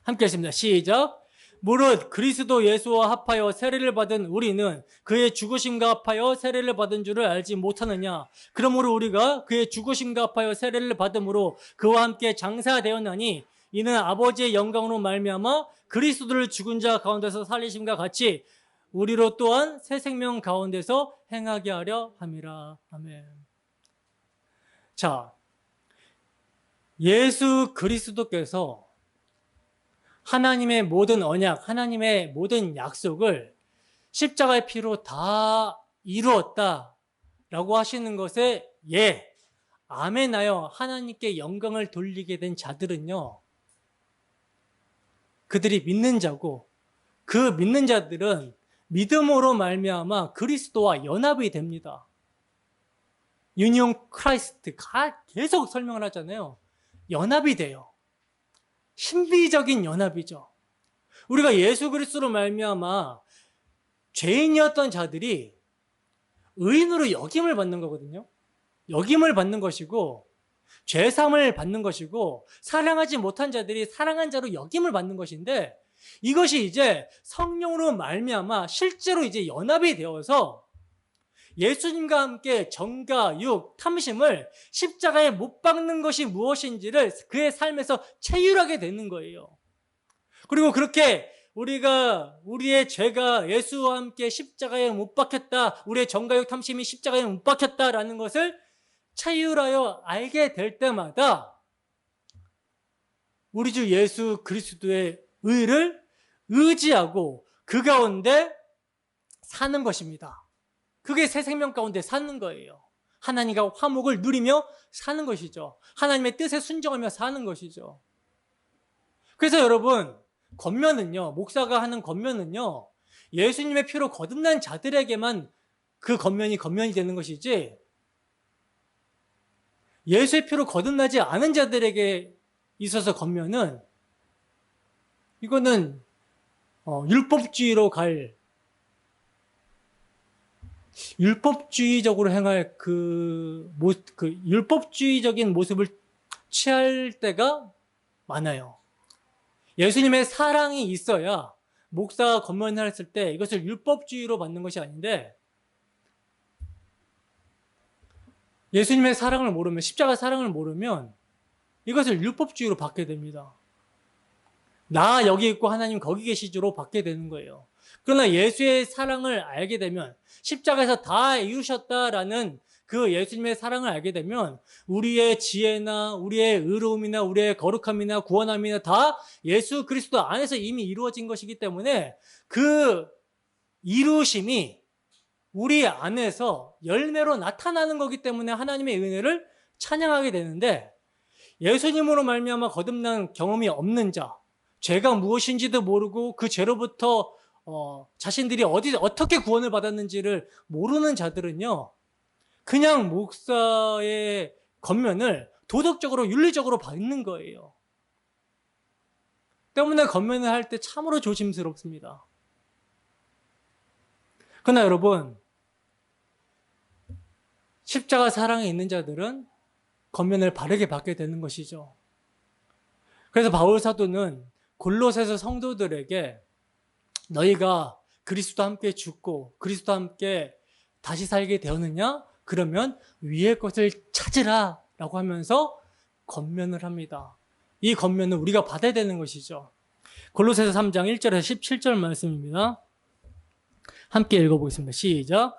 Speaker 1: 함께 하십니다. 시작. 무릇 그리스도 예수와 합하여 세례를 받은 우리는 그의 죽으심과 합하여 세례를 받은 줄을 알지 못하느냐. 그러므로 우리가 그의 죽으심과 합하여 세례를 받음으로 그와 함께 장사되었나니 이는 아버지의 영광으로 말미암아 그리스도를 죽은 자 가운데서 살리심과 같이 우리로 또한 새 생명 가운데서 행하게 하려 함이라. 아멘. 자, 예수 그리스도께서 하나님의 모든 언약, 하나님의 모든 약속을 십자가의 피로 다 이루었다라고 하시는 것에 아멘하여 하나님께 영광을 돌리게 된 자들은요, 그들이 믿는 자고 그 믿는 자들은 믿음으로 말미암아 그리스도와 연합이 됩니다. 유니온 크라이스트 계속 설명을 하잖아요. 연합이 돼요. 신비적인 연합이죠. 우리가 예수 그리스도로 말미암아 죄인이었던 자들이 의인으로 역임을 받는 거거든요. 역임을 받는 것이고 죄사함을 받는 것이고 사랑하지 못한 자들이 사랑한 자로 역임을 받는 것인데 이것이 이제 성령으로 말미암아 실제로 이제 연합이 되어서 예수님과 함께 정과 육, 탐심을 십자가에 못 박는 것이 무엇인지를 그의 삶에서 체휼하게 되는 거예요. 그리고 그렇게 우리의 죄가 예수와 함께 십자가에 못 박혔다, 우리의 정과 육, 탐심이 십자가에 못 박혔다라는 것을 체휼하여 알게 될 때마다 우리 주 예수 그리스도의 의를 의지하고 그 가운데 사는 것입니다. 그게 새 생명 가운데 사는 거예요. 하나님과 화목을 누리며 사는 것이죠. 하나님의 뜻에 순종하며 사는 것이죠. 그래서 여러분, 권면은요, 목사가 하는 권면은요, 예수님의 피로 거듭난 자들에게만 그 권면이 되는 것이지 예수의 피로 거듭나지 않은 자들에게 있어서 권면은 이거는 율법주의로 갈, 율법주의적으로 행할 그 율법주의적인 모습을 취할 때가 많아요. 예수님의 사랑이 있어야 목사가 권면을 했을 때 이것을 율법주의로 받는 것이 아닌데, 예수님의 사랑을 모르면, 십자가 사랑을 모르면 이것을 율법주의로 받게 됩니다. 나 여기 있고 하나님 거기 계시지로 받게 되는 거예요. 그러나 예수의 사랑을 알게 되면, 십자가에서 다 이루셨다라는 그 예수님의 사랑을 알게 되면 우리의 지혜나 우리의 의로움이나 우리의 거룩함이나 구원함이나 다 예수 그리스도 안에서 이미 이루어진 것이기 때문에 그 이루심이 우리 안에서 열매로 나타나는 거기 때문에 하나님의 은혜를 찬양하게 되는데, 예수님으로 말미암아 거듭난 경험이 없는 자, 죄가 무엇인지도 모르고 그 죄로부터 자신들이 어떻게 구원을 받았는지를 모르는 자들은요, 그냥 목사의 권면을 도덕적으로 윤리적으로 받는 거예요. 때문에 권면을 할 때 참으로 조심스럽습니다. 그러나 여러분, 십자가 사랑에 있는 자들은 권면을 바르게 받게 되는 것이죠. 그래서 바울 사도는 골로새서 성도들에게 너희가 그리스도와 함께 죽고 그리스도와 함께 다시 살게 되었느냐? 그러면 위의 것을 찾으라 라고 하면서 권면을 합니다. 이 권면은 우리가 받아야 되는 것이죠. 골로새서 3장 1절에서 17절 말씀입니다. 함께 읽어보겠습니다. 시작.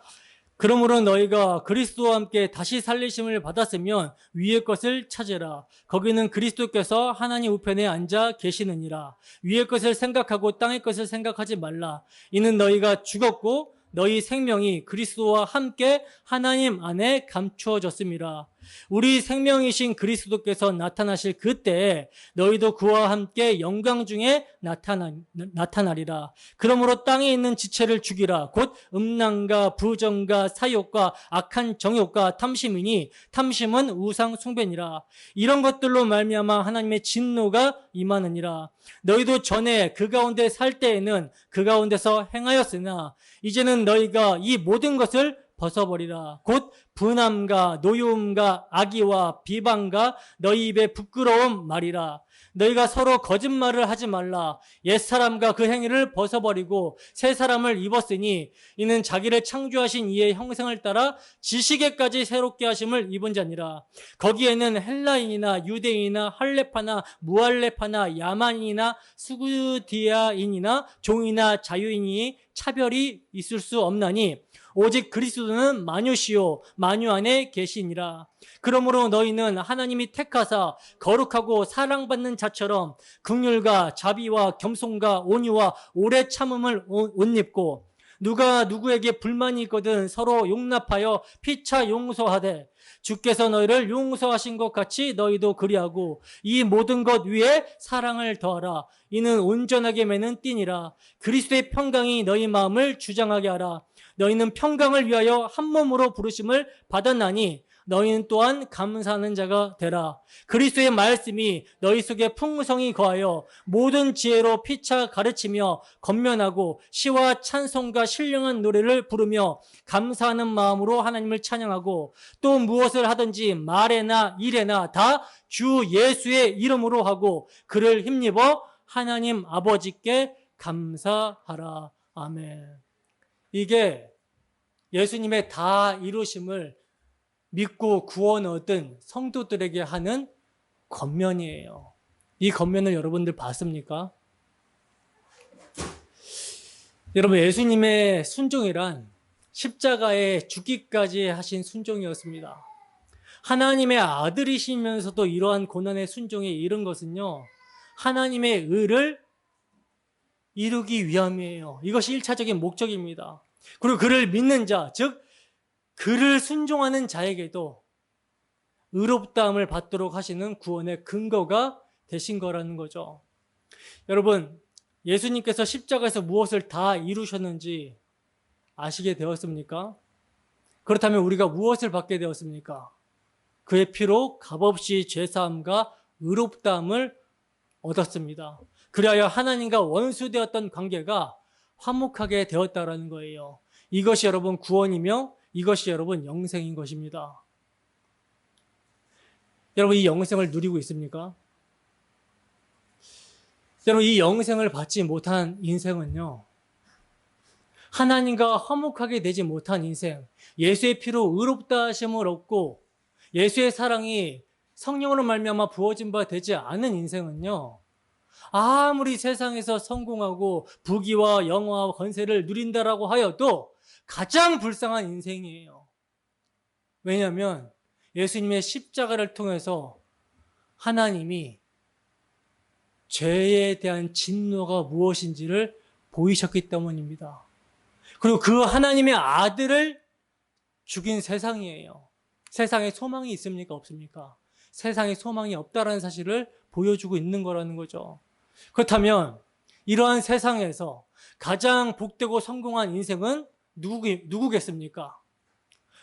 Speaker 1: 그러므로 너희가 그리스도와 함께 다시 살리심을 받았으면 위의 것을 찾으라. 거기는 그리스도께서 하나님 우편에 앉아 계시느니라. 위의 것을 생각하고 땅의 것을 생각하지 말라. 이는 너희가 죽었고 너희 생명이 그리스도와 함께 하나님 안에 감추어졌음이라. 우리 생명이신 그리스도께서 나타나실 그때에 너희도 그와 함께 영광 중에 나타나리라. 그러므로 땅에 있는 지체를 죽이라. 곧 음란과 부정과 사욕과 악한 정욕과 탐심이니 탐심은 우상 숭배니라. 이런 것들로 말미암아 하나님의 진노가 임하느니라. 너희도 전에 그 가운데 살 때에는 그 가운데서 행하였으나 이제는 너희가 이 모든 것을 벗어버리라. 곧 분함과 노여움과 악의와 비방과 너희 입에 부끄러운 말이라. 너희가 서로 거짓말을 하지 말라. 옛사람과 그 행위를 벗어버리고 새 사람을 입었으니 이는 자기를 창조하신 이의 형상을 따라 지식에까지 새롭게 하심을 입은 자니라. 거기에는 헬라인이나 유대인이나 할레파나 무할레파나 야만인이나 수구디아인이나 종이나 자유인이 차별이 있을 수 없나니 오직 그리스도는 만유시요 만유 안에 계시니라. 그러므로 너희는 하나님이 택하사 거룩하고 사랑받는 자처럼 긍휼과 자비와 겸손과 온유와 오래 참음을 옷 입고 누가 누구에게 불만이 있거든 서로 용납하여 피차 용서하되 주께서 너희를 용서하신 것 같이 너희도 그리하고 이 모든 것 위에 사랑을 더하라. 이는 온전하게 매는 띠니라. 그리스도의 평강이 너희 마음을 주장하게 하라. 너희는 평강을 위하여 한 몸으로 부르심을 받았나니 너희는 또한 감사하는 자가 되라. 그리스도의 말씀이 너희 속에 풍성히 거하여 모든 지혜로 피차 가르치며 권면하고 시와 찬송과 신령한 노래를 부르며 감사하는 마음으로 하나님을 찬양하고 또 무엇을 하든지 말에나 일에나 다 주 예수의 이름으로 하고 그를 힘입어 하나님 아버지께 감사하라. 아멘. 이게 예수님의 다 이루심을 믿고 구원 얻은 성도들에게 하는 권면이에요. 이 권면을 여러분들 봤습니까? 여러분, 예수님의 순종이란 십자가에 죽기까지 하신 순종이었습니다. 하나님의 아들이시면서도 이러한 고난의 순종에 이른 것은요, 하나님의 의를 이루기 위함이에요. 이것이 1차적인 목적입니다. 그리고 그를 믿는 자, 즉 그를 순종하는 자에게도 의롭다함을 받도록 하시는 구원의 근거가 되신 거라는 거죠. 여러분, 예수님께서 십자가에서 무엇을 다 이루셨는지 아시게 되었습니까? 그렇다면 우리가 무엇을 받게 되었습니까? 그의 피로 값없이 죄사함과 의롭다함을 얻었습니다. 그리하여 하나님과 원수되었던 관계가 화목하게 되었다라는 거예요. 이것이 여러분 구원이며 이것이 여러분 영생인 것입니다. 여러분 이 영생을 누리고 있습니까? 여러분 이 영생을 받지 못한 인생은요, 하나님과 화목하게 되지 못한 인생, 예수의 피로 의롭다 하심을 얻고 예수의 사랑이 성령으로 말미암아 부어진 바 되지 않은 인생은요, 아무리 세상에서 성공하고 부귀와 영화와 권세를 누린다라고 하여도 가장 불쌍한 인생이에요. 왜냐하면 예수님의 십자가를 통해서 하나님이 죄에 대한 진노가 무엇인지를 보이셨기 때문입니다. 그리고 그 하나님의 아들을 죽인 세상이에요. 세상에 소망이 있습니까? 없습니까? 세상에 소망이 없다라는 사실을 보여주고 있는 거라는 거죠. 그렇다면 이러한 세상에서 가장 복되고 성공한 인생은 누구겠습니까?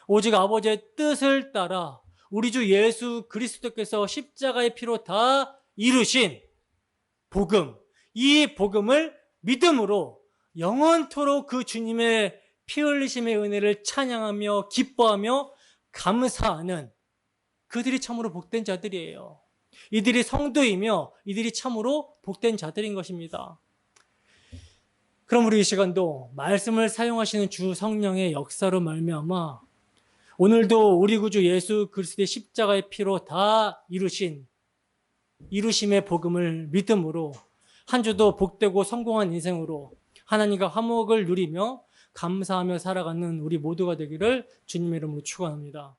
Speaker 1: 오직 아버지의 뜻을 따라 우리 주 예수 그리스도께서 십자가의 피로 다 이루신 복음, 이 복음을 믿음으로 영원토록 그 주님의 피 흘리심의 은혜를 찬양하며 기뻐하며 감사하는 그들이 참으로 복된 자들이에요. 이들이 성도이며 이들이 참으로 복된 자들인 것입니다. 그럼 우리 이 시간도 말씀을 사용하시는 주 성령의 역사로 말미암아 오늘도 우리 구주 예수 그리스도의 십자가의 피로 다 이루심의 복음을 믿음으로 한 주도 복되고 성공한 인생으로 하나님과 화목을 누리며 감사하며 살아가는 우리 모두가 되기를 주님의 이름으로 축원합니다.